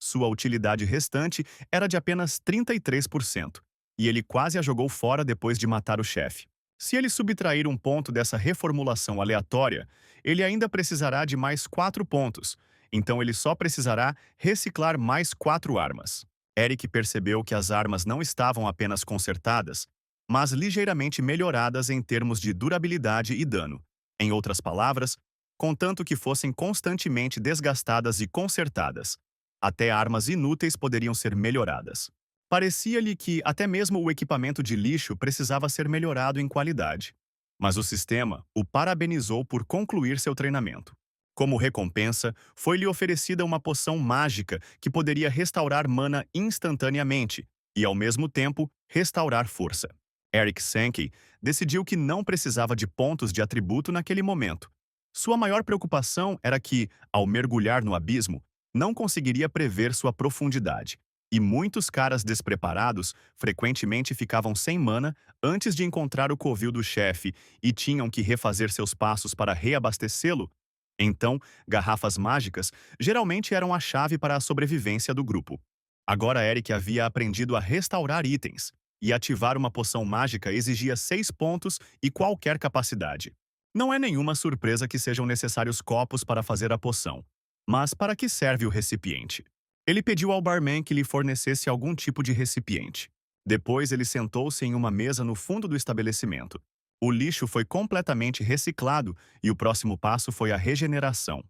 Sua utilidade restante era de apenas 33%, e ele quase a jogou fora depois de matar o chefe. Se ele subtrair um ponto dessa reformulação aleatória, ele ainda precisará de mais 4 pontos, então ele só precisará reciclar mais 4 armas. Eric percebeu que as armas não estavam apenas consertadas, mas ligeiramente melhoradas em termos de durabilidade e dano. Em outras palavras, contanto que fossem constantemente desgastadas e consertadas. Até armas inúteis poderiam ser melhoradas. Parecia-lhe que até mesmo o equipamento de lixo precisava ser melhorado em qualidade. Mas o sistema o parabenizou por concluir seu treinamento. Como recompensa, foi-lhe oferecida uma poção mágica que poderia restaurar mana instantaneamente e, ao mesmo tempo, restaurar força. Eric Sankey decidiu que não precisava de pontos de atributo naquele momento. Sua maior preocupação era que, ao mergulhar no abismo, não conseguiria prever sua profundidade. E muitos caras despreparados frequentemente ficavam sem mana antes de encontrar o covil do chefe e tinham que refazer seus passos para reabastecê-lo. Então, garrafas mágicas geralmente eram a chave para a sobrevivência do grupo. Agora Eric havia aprendido a restaurar itens, e ativar uma poção mágica exigia 6 pontos e qualquer capacidade. Não é nenhuma surpresa que sejam necessários copos para fazer a poção. Mas para que serve o recipiente? Ele pediu ao barman que lhe fornecesse algum tipo de recipiente. Depois ele sentou-se em uma mesa no fundo do estabelecimento. O lixo foi completamente reciclado e o próximo passo foi a regeneração.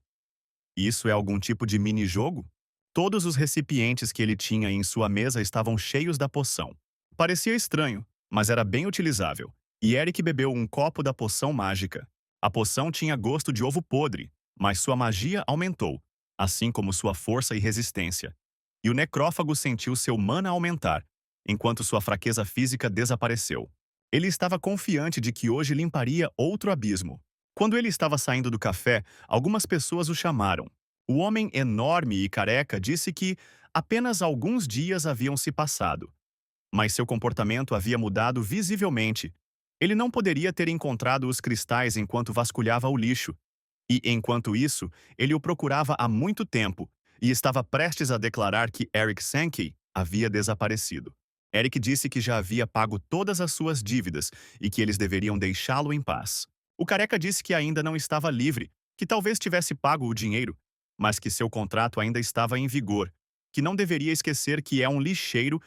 Isso é algum tipo de mini-jogo? Todos os recipientes que ele tinha em sua mesa estavam cheios da poção. Parecia estranho, mas era bem utilizável. E Eric bebeu um copo da poção mágica. A poção tinha gosto de ovo podre, mas sua magia aumentou, assim como sua força e resistência. E o necrófago sentiu seu mana aumentar, enquanto sua fraqueza física desapareceu. Ele estava confiante de que hoje limparia outro abismo. Quando ele estava saindo do café, algumas pessoas o chamaram. O homem enorme e careca disse que apenas alguns dias haviam se passado, mas seu comportamento havia mudado visivelmente. Ele não poderia ter encontrado os cristais enquanto vasculhava o lixo, e, enquanto isso, ele o procurava há muito tempo e estava prestes a declarar que Eric Sankey havia desaparecido. Eric disse que já havia pago todas as suas dívidas e que eles deveriam deixá-lo em paz. O careca disse que ainda não estava livre, que talvez tivesse pago o dinheiro, mas que seu contrato ainda estava em vigor, que não deveria esquecer que é um lixeiro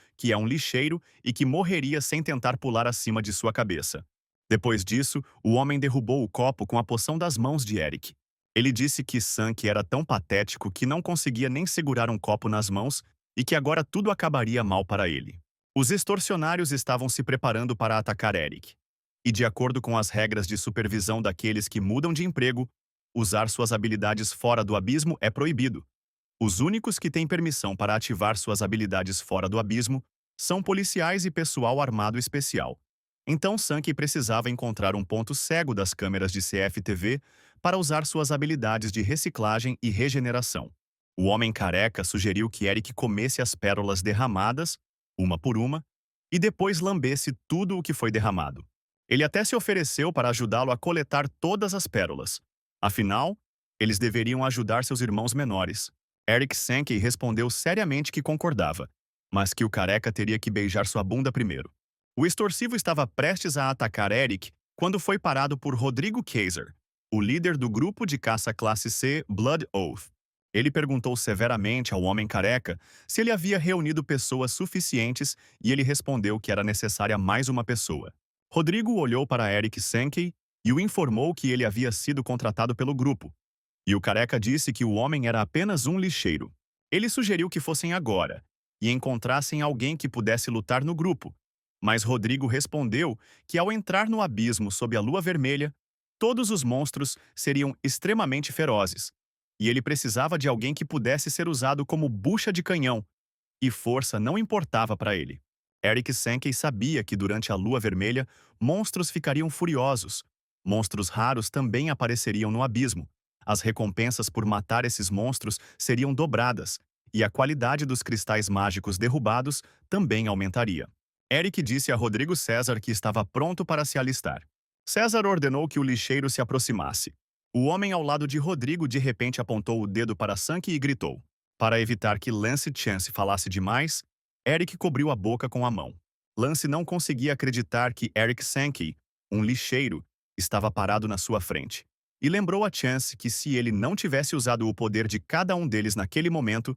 e que morreria sem tentar pular acima de sua cabeça. Depois disso, o homem derrubou o copo com a poção das mãos de Eric. Ele disse que Sank era tão patético que não conseguia nem segurar um copo nas mãos e que agora tudo acabaria mal para ele. Os extorsionários estavam se preparando para atacar Eric. E de acordo com as regras de supervisão daqueles que mudam de emprego, usar suas habilidades fora do abismo é proibido. Os únicos que têm permissão para ativar suas habilidades fora do abismo são policiais e pessoal armado especial. Então Sankey precisava encontrar um ponto cego das câmeras de CFTV para usar suas habilidades de reciclagem e regeneração. O homem careca sugeriu que Eric comesse as pérolas derramadas, uma por uma, e depois lambesse tudo o que foi derramado. Ele até se ofereceu para ajudá-lo a coletar todas as pérolas. Afinal, eles deveriam ajudar seus irmãos menores. Eric Sankey respondeu seriamente que concordava, mas que o careca teria que beijar sua bunda primeiro. O extorsivo estava prestes a atacar Eric quando foi parado por Rodrigo Kaiser, o líder do grupo de caça classe C Blood Oath. Ele perguntou severamente ao homem careca se ele havia reunido pessoas suficientes e ele respondeu que era necessária mais uma pessoa. Rodrigo olhou para Eric Sankey e o informou que ele havia sido contratado pelo grupo. E o careca disse que o homem era apenas um lixeiro. Ele sugeriu que fossem agora e encontrassem alguém que pudesse lutar no grupo. Mas Rodrigo respondeu que ao entrar no abismo sob a lua vermelha, todos os monstros seriam extremamente ferozes, e ele precisava de alguém que pudesse ser usado como bucha de canhão, e força não importava para ele. Eric Sankey sabia que durante a lua vermelha, monstros ficariam furiosos. Monstros raros também apareceriam no abismo. As recompensas por matar esses monstros seriam dobradas, e a qualidade dos cristais mágicos derrubados também aumentaria. Eric disse a Rodrigo César que estava pronto para se alistar. César ordenou que o lixeiro se aproximasse. O homem ao lado de Rodrigo de repente apontou o dedo para Sankey e gritou. Para evitar que Lance Chance falasse demais, Eric cobriu a boca com a mão. Lance não conseguia acreditar que Eric Sankey, um lixeiro, estava parado na sua frente. E lembrou a Chance que se ele não tivesse usado o poder de cada um deles naquele momento,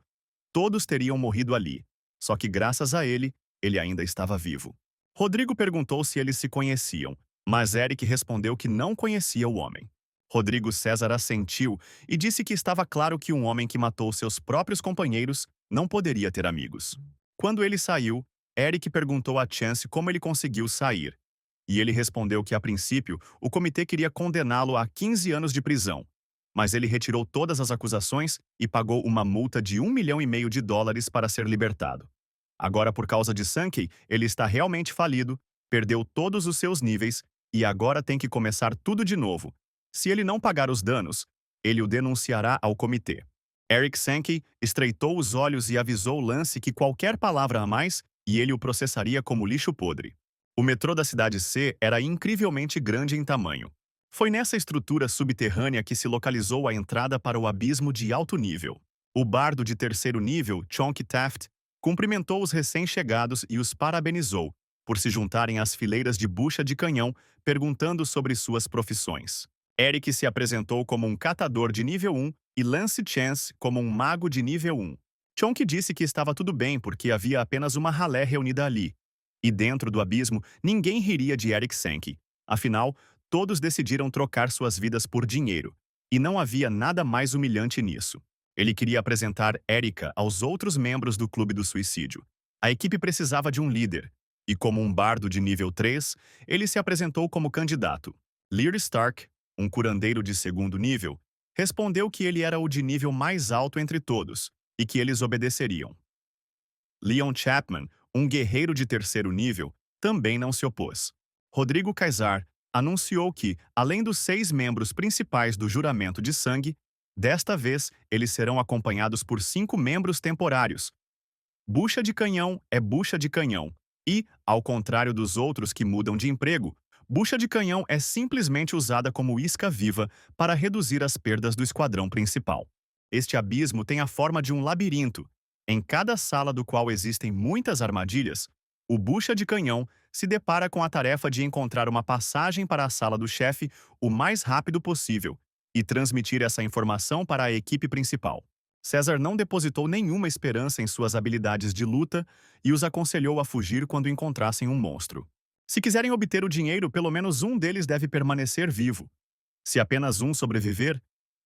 todos teriam morrido ali. Só que graças a ele, ele ainda estava vivo. Rodrigo perguntou se eles se conheciam, mas Eric respondeu que não conhecia o homem. Rodrigo César assentiu e disse que estava claro que um homem que matou seus próprios companheiros não poderia ter amigos. Quando ele saiu, Eric perguntou a Chance como ele conseguiu sair. E ele respondeu que, a princípio, o comitê queria condená-lo a 15 anos de prisão. Mas ele retirou todas as acusações e pagou uma multa de US$ 1,5 milhão para ser libertado. Agora, por causa de Sankey, ele está realmente falido, perdeu todos os seus níveis e agora tem que começar tudo de novo. Se ele não pagar os danos, ele o denunciará ao comitê. Eric Sankey estreitou os olhos e avisou Lance que qualquer palavra a mais e ele o processaria como lixo podre. O metrô da cidade C era incrivelmente grande em tamanho. Foi nessa estrutura subterrânea que se localizou a entrada para o abismo de alto nível. O bardo de terceiro nível, Chonky Taft, cumprimentou os recém-chegados e os parabenizou por se juntarem às fileiras de bucha de canhão, perguntando sobre suas profissões. Eric se apresentou como um catador de nível 1 e Lance Chance como um mago de nível 1. Chonky disse que estava tudo bem porque havia apenas uma ralé reunida ali. E dentro do abismo, ninguém riria de Eric Sankey. Afinal, todos decidiram trocar suas vidas por dinheiro. E não havia nada mais humilhante nisso. Ele queria apresentar Erika aos outros membros do Clube do Suicídio. A equipe precisava de um líder. E como um bardo de nível 3, ele se apresentou como candidato. Lear Stark, um curandeiro de segundo nível, respondeu que ele era o de nível mais alto entre todos e que eles obedeceriam. Leon Chapman, um guerreiro de terceiro nível, também não se opôs. Rodrigo Kaysar anunciou que, além dos 6 membros principais do juramento de sangue, desta vez eles serão acompanhados por 5 membros temporários. Bucha de canhão é bucha de canhão e, ao contrário dos outros que mudam de emprego, bucha de canhão é simplesmente usada como isca viva para reduzir as perdas do esquadrão principal. Este abismo tem a forma de um labirinto. Em cada sala do qual existem muitas armadilhas, o bucha de canhão se depara com a tarefa de encontrar uma passagem para a sala do chefe o mais rápido possível e transmitir essa informação para a equipe principal. César não depositou nenhuma esperança em suas habilidades de luta e os aconselhou a fugir quando encontrassem um monstro. Se quiserem obter o dinheiro, pelo menos um deles deve permanecer vivo. Se apenas um sobreviver,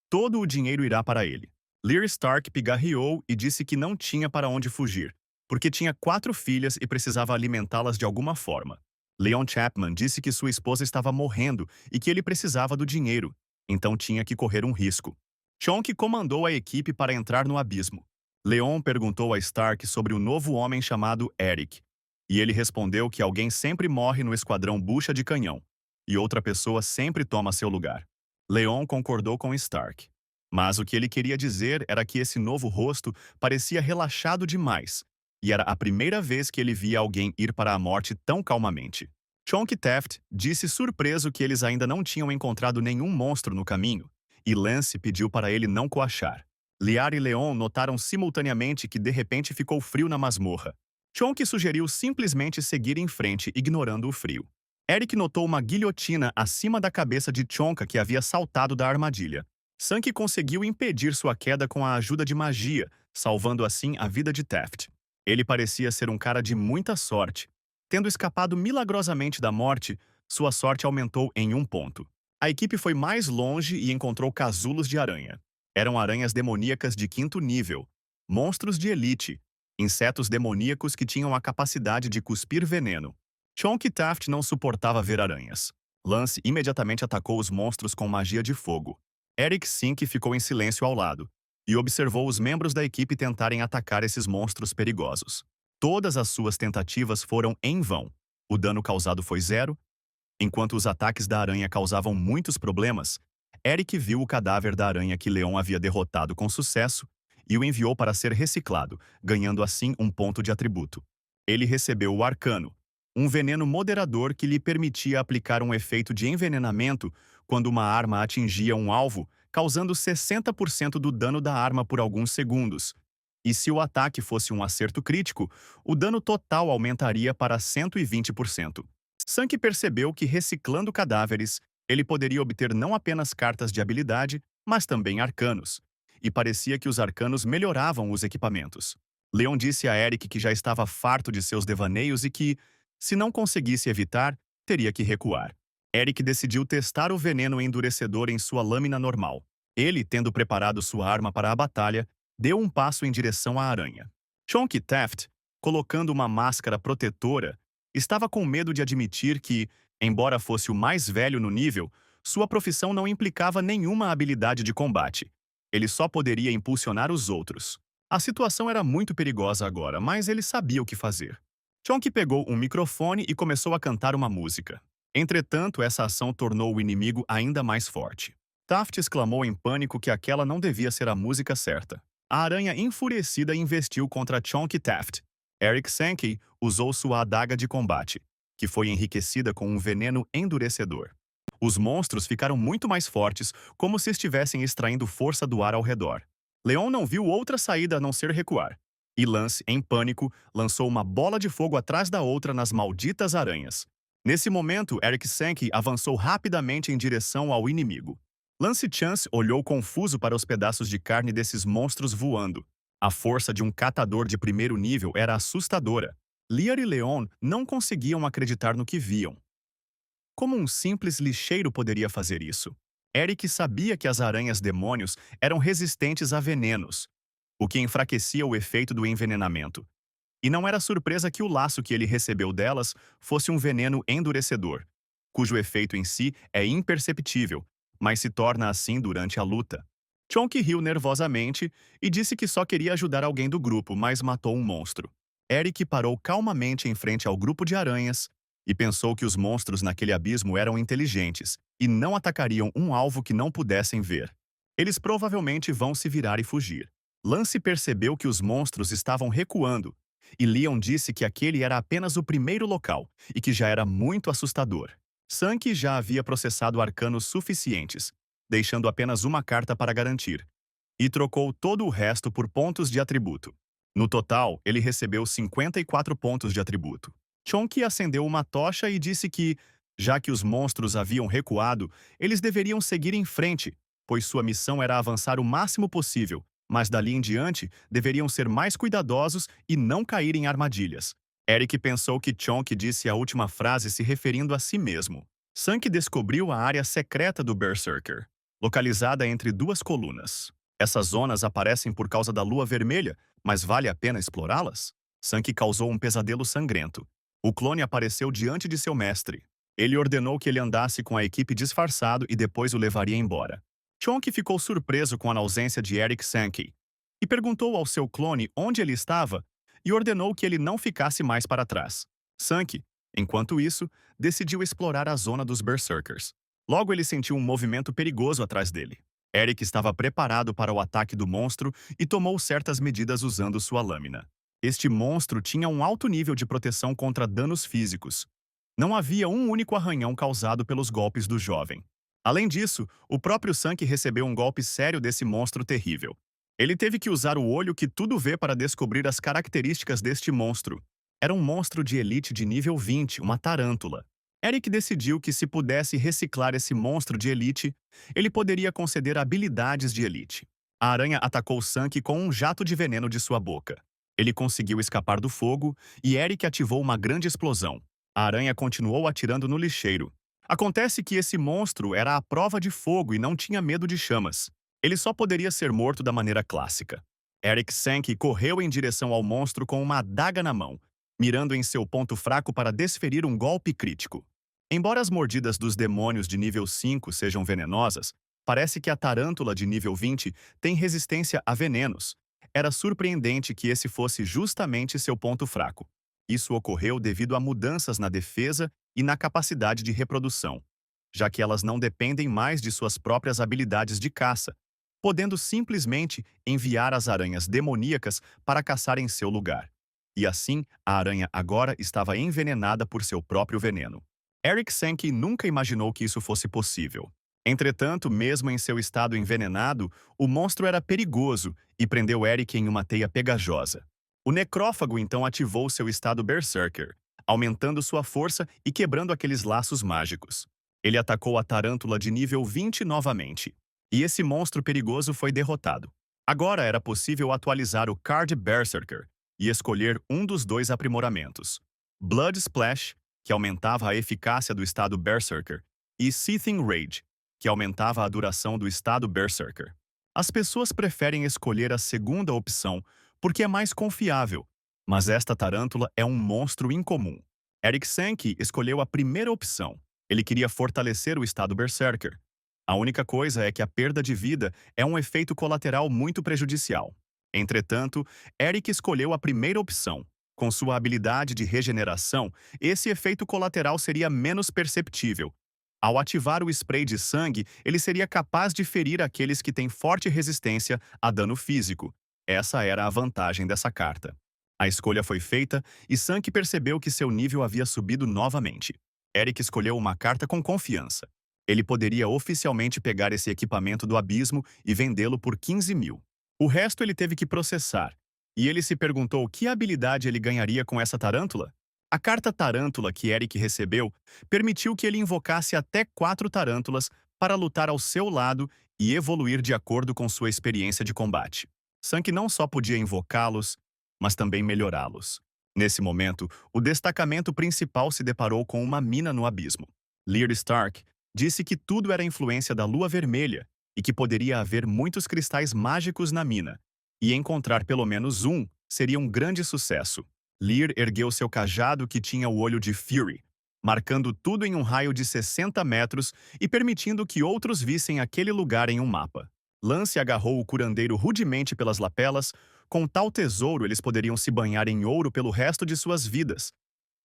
todo o dinheiro irá para ele. Lear Stark pigarreou e disse que não tinha para onde fugir, porque tinha 4 filhas e precisava alimentá-las de alguma forma. Leon Chapman disse que sua esposa estava morrendo e que ele precisava do dinheiro, então tinha que correr um risco. Chonky comandou a equipe para entrar no abismo. Leon perguntou a Stark sobre o novo homem chamado Eric, e ele respondeu que alguém sempre morre no esquadrão bucha de canhão, e outra pessoa sempre toma seu lugar. Leon concordou com Stark. Mas o que ele queria dizer era que esse novo rosto parecia relaxado demais, e era a primeira vez que ele via alguém ir para a morte tão calmamente. Chonky Taft disse surpreso que eles ainda não tinham encontrado nenhum monstro no caminho, e Lance pediu para ele não coachar. Liar e Leon notaram simultaneamente que de repente ficou frio na masmorra. Chonky sugeriu simplesmente seguir em frente, ignorando o frio. Eric notou uma guilhotina acima da cabeça de Chonka que havia saltado da armadilha. Sankey conseguiu impedir sua queda com a ajuda de magia, salvando assim a vida de Taft. Ele parecia ser um cara de muita sorte. Tendo escapado milagrosamente da morte, sua sorte aumentou em 1 ponto. A equipe foi mais longe e encontrou casulos de aranha. Eram aranhas demoníacas de 5º nível, monstros de elite, insetos demoníacos que tinham a capacidade de cuspir veneno. Chonky Taft não suportava ver aranhas. Lance imediatamente atacou os monstros com magia de fogo. Eric Sink ficou em silêncio ao lado e observou os membros da equipe tentarem atacar esses monstros perigosos. Todas as suas tentativas foram em vão. O dano causado foi 0. Enquanto os ataques da aranha causavam muitos problemas, Eric viu o cadáver da aranha que Leon havia derrotado com sucesso e o enviou para ser reciclado, ganhando assim 1 ponto de atributo. Ele recebeu o Arcano, um veneno moderador que lhe permitia aplicar um efeito de envenenamento quando uma arma atingia um alvo, causando 60% do dano da arma por alguns segundos. E se o ataque fosse um acerto crítico, o dano total aumentaria para 120%. Sankey percebeu que, reciclando cadáveres, ele poderia obter não apenas cartas de habilidade, mas também arcanos. E parecia que os arcanos melhoravam os equipamentos. Leon disse a Eric que já estava farto de seus devaneios e que, se não conseguisse evitar, teria que recuar. Eric decidiu testar o veneno endurecedor em sua lâmina normal. Ele, tendo preparado sua arma para a batalha, deu um passo em direção à aranha. Chonky Taft, colocando uma máscara protetora, estava com medo de admitir que, embora fosse o mais velho no nível, sua profissão não implicava nenhuma habilidade de combate. Ele só poderia impulsionar os outros. A situação era muito perigosa agora, mas ele sabia o que fazer. Chonky pegou um microfone e começou a cantar uma música. Entretanto, essa ação tornou o inimigo ainda mais forte. Taft exclamou em pânico que aquela não devia ser a música certa. A aranha enfurecida investiu contra Chonky Taft. Eric Sankey usou sua adaga de combate, que foi enriquecida com um veneno endurecedor. Os monstros ficaram muito mais fortes, como se estivessem extraindo força do ar ao redor. Leon não viu outra saída a não ser recuar. E Lance, em pânico, lançou uma bola de fogo atrás da outra nas malditas aranhas. Nesse momento, Eric Sankey avançou rapidamente em direção ao inimigo. Lance Chance olhou confuso para os pedaços de carne desses monstros voando. A força de um catador de primeiro nível era assustadora. Lear e Leon não conseguiam acreditar no que viam. Como um simples lixeiro poderia fazer isso? Eric sabia que as aranhas demônios eram resistentes a venenos, o que enfraquecia o efeito do envenenamento. E não era surpresa que o laço que ele recebeu delas fosse um veneno endurecedor, cujo efeito em si é imperceptível, mas se torna assim durante a luta. Chonky riu nervosamente e disse que só queria ajudar alguém do grupo, mas matou um monstro. Eric parou calmamente em frente ao grupo de aranhas e pensou que os monstros naquele abismo eram inteligentes e não atacariam um alvo que não pudessem ver. Eles provavelmente vão se virar e fugir. Lance percebeu que os monstros estavam recuando, e Leon disse que aquele era apenas o primeiro local e que já era muito assustador. Sankey já havia processado arcanos suficientes, deixando apenas uma carta para garantir, e trocou todo o resto por pontos de atributo. No total, ele recebeu 54 pontos de atributo. Chonky acendeu uma tocha e disse que, já que os monstros haviam recuado, eles deveriam seguir em frente, pois sua missão era avançar o máximo possível, mas dali em diante deveriam ser mais cuidadosos e não cair em armadilhas. Eric pensou que Chonky disse a última frase se referindo a si mesmo. Sankey descobriu a área secreta do Berserker, localizada entre duas colunas. Essas zonas aparecem por causa da lua vermelha, mas vale a pena explorá-las? Sankey causou um pesadelo sangrento. O clone apareceu diante de seu mestre. Ele ordenou que ele andasse com a equipe disfarçado e depois o levaria embora. Chonky ficou surpreso com a ausência de Eric Sankey e perguntou ao seu clone onde ele estava e ordenou que ele não ficasse mais para trás. Sankey, enquanto isso, decidiu explorar a zona dos Berserkers. Logo ele sentiu um movimento perigoso atrás dele. Eric estava preparado para o ataque do monstro e tomou certas medidas usando sua lâmina. Este monstro tinha um alto nível de proteção contra danos físicos. Não havia um único arranhão causado pelos golpes do jovem. Além disso, o próprio Sankey recebeu um golpe sério desse monstro terrível. Ele teve que usar o olho que tudo vê para descobrir as características deste monstro. Era um monstro de elite de nível 20, uma tarântula. Eric decidiu que se pudesse reciclar esse monstro de elite, ele poderia conceder habilidades de elite. A aranha atacou Sankey com um jato de veneno de sua boca. Ele conseguiu escapar do fogo e Eric ativou uma grande explosão. A aranha continuou atirando no lixeiro. Acontece que esse monstro era a prova de fogo e não tinha medo de chamas. Ele só poderia ser morto da maneira clássica. Eric Sankey correu em direção ao monstro com uma adaga na mão, mirando em seu ponto fraco para desferir um golpe crítico. Embora as mordidas dos demônios de nível 5 sejam venenosas, parece que a tarântula de nível 20 tem resistência a venenos. Era surpreendente que esse fosse justamente seu ponto fraco. Isso ocorreu devido a mudanças na defesa e na capacidade de reprodução, já que elas não dependem mais de suas próprias habilidades de caça, podendo simplesmente enviar as aranhas demoníacas para caçar em seu lugar. E assim, a aranha agora estava envenenada por seu próprio veneno. Eric Sankey nunca imaginou que isso fosse possível. Entretanto, mesmo em seu estado envenenado, o monstro era perigoso e prendeu Eric em uma teia pegajosa. O necrófago então ativou seu estado Berserker, aumentando sua força e quebrando aqueles laços mágicos. Ele atacou a tarântula de nível 20 novamente, e esse monstro perigoso foi derrotado. Agora era possível atualizar o Card Berserker, e escolher um dos dois aprimoramentos: Blood Splash, que aumentava a eficácia do estado Berserker, e Seething Rage, que aumentava a duração do estado Berserker. As pessoas preferem escolher a segunda opção porque é mais confiável, mas esta tarântula é um monstro incomum. Eric Sankey escolheu a primeira opção. Ele queria fortalecer o estado Berserker. A única coisa é que a perda de vida é um efeito colateral muito prejudicial. Entretanto, Eric escolheu a primeira opção. Com sua habilidade de regeneração, esse efeito colateral seria menos perceptível. Ao ativar o spray de sangue, ele seria capaz de ferir aqueles que têm forte resistência a dano físico. Essa era a vantagem dessa carta. A escolha foi feita e Sank percebeu que seu nível havia subido novamente. Eric escolheu uma carta com confiança. Ele poderia oficialmente pegar esse equipamento do abismo e vendê-lo por 15 mil. O resto ele teve que processar. E ele se perguntou que habilidade ele ganharia com essa tarântula? A carta Tarântula que Eric recebeu permitiu que ele invocasse até 4 tarântulas para lutar ao seu lado e evoluir de acordo com sua experiência de combate. Sank não só podia invocá-los, mas também melhorá-los. Nesse momento, o destacamento principal se deparou com uma mina no abismo. Lear Stark disse que tudo era influência da Lua Vermelha e que poderia haver muitos cristais mágicos na mina, e encontrar pelo menos um seria um grande sucesso. Lear ergueu seu cajado que tinha o olho de Fury, marcando tudo em um raio de 60 metros e permitindo que outros vissem aquele lugar em um mapa. Lance agarrou o curandeiro rudemente pelas lapelas. Com tal tesouro, eles poderiam se banhar em ouro pelo resto de suas vidas.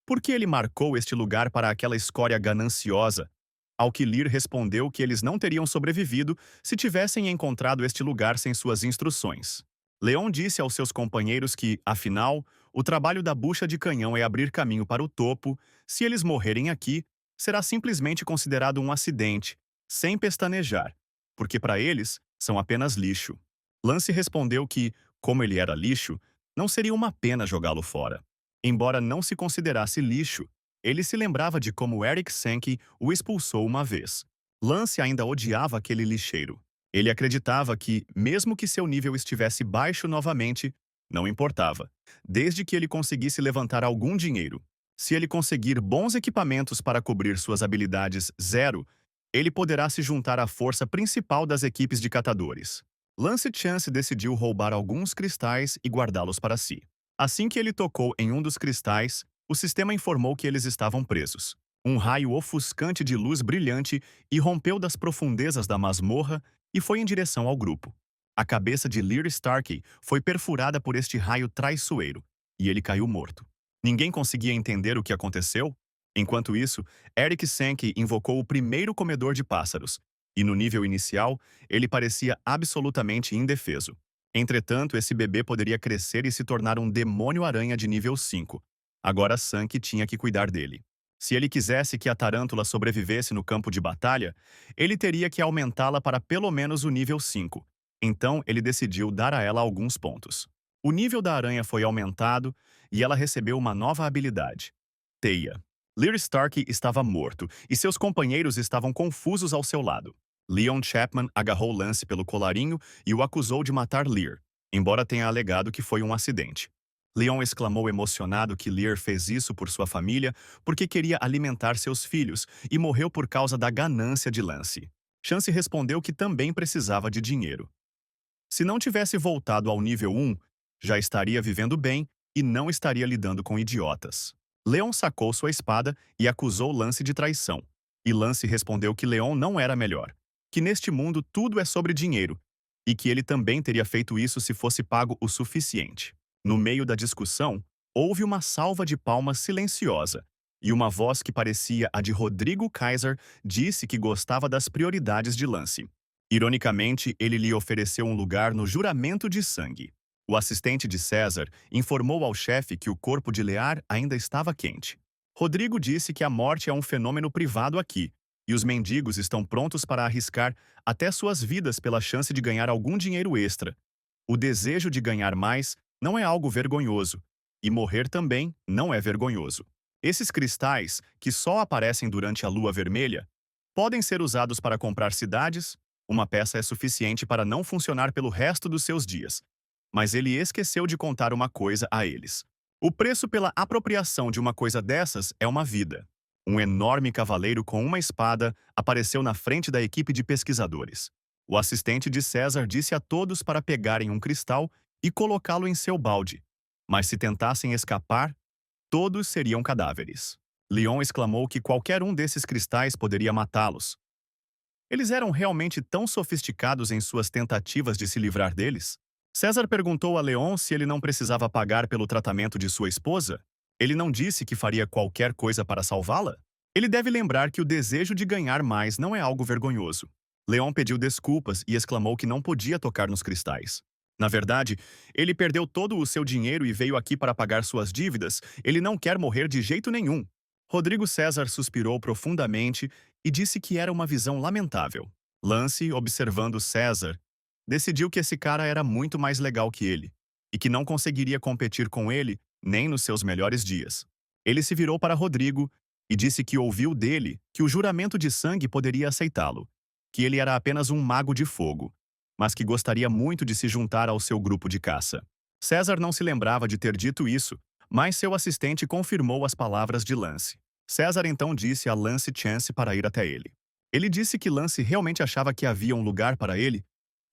Por que ele marcou este lugar para aquela escória gananciosa? Ao que Lear respondeu que eles não teriam sobrevivido se tivessem encontrado este lugar sem suas instruções. Leon disse aos seus companheiros que, afinal, o trabalho da bucha de canhão é abrir caminho para o topo. Se eles morrerem aqui, será simplesmente considerado um acidente, sem pestanejar, porque para eles são apenas lixo. Lance respondeu que, como ele era lixo, não seria uma pena jogá-lo fora. Embora não se considerasse lixo, ele se lembrava de como Eric Sankey o expulsou uma vez. Lance ainda odiava aquele lixeiro. Ele acreditava que, mesmo que seu nível estivesse baixo novamente, não importava, desde que ele conseguisse levantar algum dinheiro. Se ele conseguir bons equipamentos para cobrir suas habilidades 0, ele poderá se juntar à força principal das equipes de catadores. Lance Chance decidiu roubar alguns cristais e guardá-los para si. Assim que ele tocou em um dos cristais, o sistema informou que eles estavam presos. Um raio ofuscante de luz brilhante irrompeu das profundezas da masmorra e foi em direção ao grupo. A cabeça de Lear Starkey foi perfurada por este raio traiçoeiro, e ele caiu morto. Ninguém conseguia entender o que aconteceu. Enquanto isso, Eric Sankey invocou o primeiro comedor de pássaros, e no nível inicial, ele parecia absolutamente indefeso. Entretanto, esse bebê poderia crescer e se tornar um demônio-aranha de nível 5. Agora Sankey tinha que cuidar dele. Se ele quisesse que a tarântula sobrevivesse no campo de batalha, ele teria que aumentá-la para pelo menos o nível 5. Então, ele decidiu dar a ela alguns pontos. O nível da aranha foi aumentado e ela recebeu uma nova habilidade: Teia. Lear Starkey estava morto e seus companheiros estavam confusos ao seu lado. Leon Chapman agarrou Lance pelo colarinho e o acusou de matar Lear, embora tenha alegado que foi um acidente. Leon exclamou emocionado que Lear fez isso por sua família porque queria alimentar seus filhos e morreu por causa da ganância de Lance. Chance respondeu que também precisava de dinheiro. Se não tivesse voltado ao nível 1, já estaria vivendo bem e não estaria lidando com idiotas. Leon sacou sua espada e acusou Lance de traição. E Lance respondeu que Leon não era melhor, que neste mundo tudo é sobre dinheiro, e que ele também teria feito isso se fosse pago o suficiente. No meio da discussão, houve uma salva de palmas silenciosa, e uma voz que parecia a de Rodrigo Kaiser disse que gostava das prioridades de Lance. Ironicamente, ele lhe ofereceu um lugar no juramento de sangue. O assistente de César informou ao chefe que o corpo de Lear ainda estava quente. Rodrigo disse que a morte é um fenômeno privado aqui, e os mendigos estão prontos para arriscar até suas vidas pela chance de ganhar algum dinheiro extra. O desejo de ganhar mais não é algo vergonhoso, e morrer também não é vergonhoso. Esses cristais, que só aparecem durante a lua vermelha, podem ser usados para comprar cidades. Uma peça é suficiente para não funcionar pelo resto dos seus dias. mas ele esqueceu de contar uma coisa a eles. O preço pela apropriação de uma coisa dessas é uma vida. Um enorme cavaleiro com uma espada apareceu na frente da equipe de pesquisadores. O assistente de César disse a todos para pegarem um cristal e colocá-lo em seu balde. Mas se tentassem escapar, todos seriam cadáveres. Leon exclamou que qualquer um desses cristais poderia matá-los. Eles eram realmente tão sofisticados em suas tentativas de se livrar deles? César perguntou a Leon se ele não precisava pagar pelo tratamento de sua esposa. Ele não disse que faria qualquer coisa para salvá-la? Ele deve lembrar que o desejo de ganhar mais não é algo vergonhoso. Leon pediu desculpas e exclamou que não podia tocar nos cristais. Na verdade, ele perdeu todo o seu dinheiro e veio aqui para pagar suas dívidas. Ele não quer morrer de jeito nenhum. Rodrigo César suspirou profundamente e disse que era uma visão lamentável. Lance, observando César, decidiu que esse cara era muito mais legal que ele e que não conseguiria competir com ele nem nos seus melhores dias. Ele se virou para Rodrigo e disse que ouviu dele que o juramento de sangue poderia aceitá-lo, que ele era apenas um mago de fogo, mas que gostaria muito de se juntar ao seu grupo de caça. César não se lembrava de ter dito isso, mas seu assistente confirmou as palavras de Lance. César então disse a Lance Chance para ir até ele. Ele disse que Lance realmente achava que havia um lugar para ele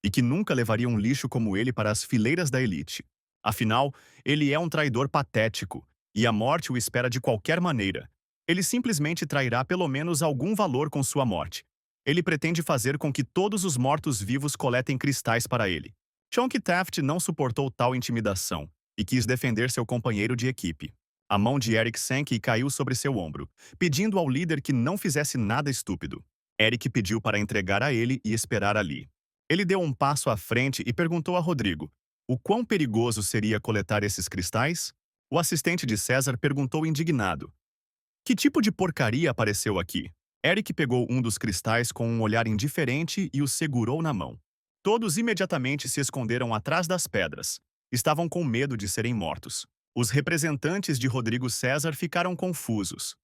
e que nunca levaria um lixo como ele para as fileiras da elite. Afinal, ele é um traidor patético, e a morte o espera de qualquer maneira. Ele simplesmente trairá pelo menos algum valor com sua morte. Ele pretende fazer com que todos os mortos-vivos coletem cristais para ele. Chonky Taft não suportou tal intimidação e quis defender seu companheiro de equipe. A mão de Eric Sankey caiu sobre seu ombro, pedindo ao líder que não fizesse nada estúpido. Eric pediu para entregar a ele e esperar ali. Ele deu um passo à frente e perguntou a Rodrigo: o quão perigoso seria coletar esses cristais? O assistente de César perguntou indignado: que tipo de porcaria apareceu aqui? Eric pegou um dos cristais com um olhar indiferente e o segurou na mão. Todos imediatamente se esconderam atrás das pedras. Estavam com medo de serem mortos. Os representantes de Rodrigo César ficaram confusos.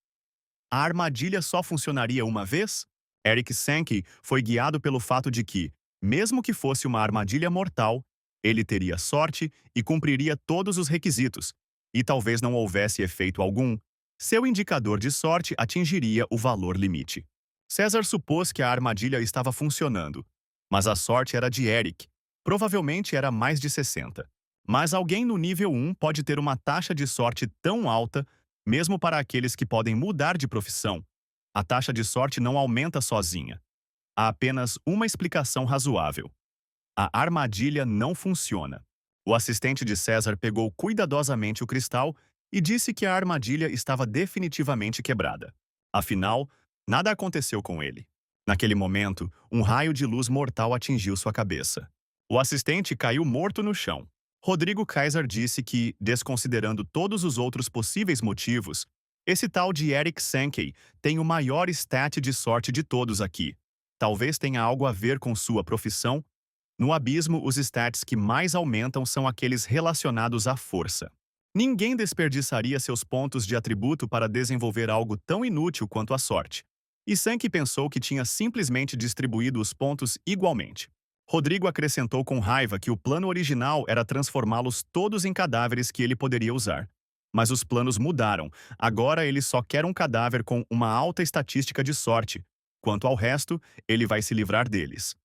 A armadilha só funcionaria uma vez? Eric Sankey foi guiado pelo fato de que, mesmo que fosse uma armadilha mortal, ele teria sorte e cumpriria todos os requisitos, e talvez não houvesse efeito algum, seu indicador de sorte atingiria o valor limite. César supôs que a armadilha estava funcionando, mas a sorte era de Eric. Provavelmente era mais de 60. Mas alguém no nível 1 pode ter uma taxa de sorte tão alta, mesmo para aqueles que podem mudar de profissão. A taxa de sorte não aumenta sozinha. Há apenas uma explicação razoável. A armadilha não funciona. O assistente de César pegou cuidadosamente o cristal e disse que a armadilha estava definitivamente quebrada. Afinal, nada aconteceu com ele. Naquele momento, um raio de luz mortal atingiu sua cabeça. O assistente caiu morto no chão. Rodrigo Kaiser disse que, desconsiderando todos os outros possíveis motivos, esse tal de Eric Sankey tem o maior stat de sorte de todos aqui. Talvez tenha algo a ver com sua profissão. No abismo, os stats que mais aumentam são aqueles relacionados à força. Ninguém desperdiçaria seus pontos de atributo para desenvolver algo tão inútil quanto a sorte. E Sankey pensou que tinha simplesmente distribuído os pontos igualmente. Rodrigo acrescentou com raiva que o plano original era transformá-los todos em cadáveres que ele poderia usar. Mas os planos mudaram. Agora ele só quer um cadáver com uma alta estatística de sorte. Quanto ao resto, ele vai se livrar deles.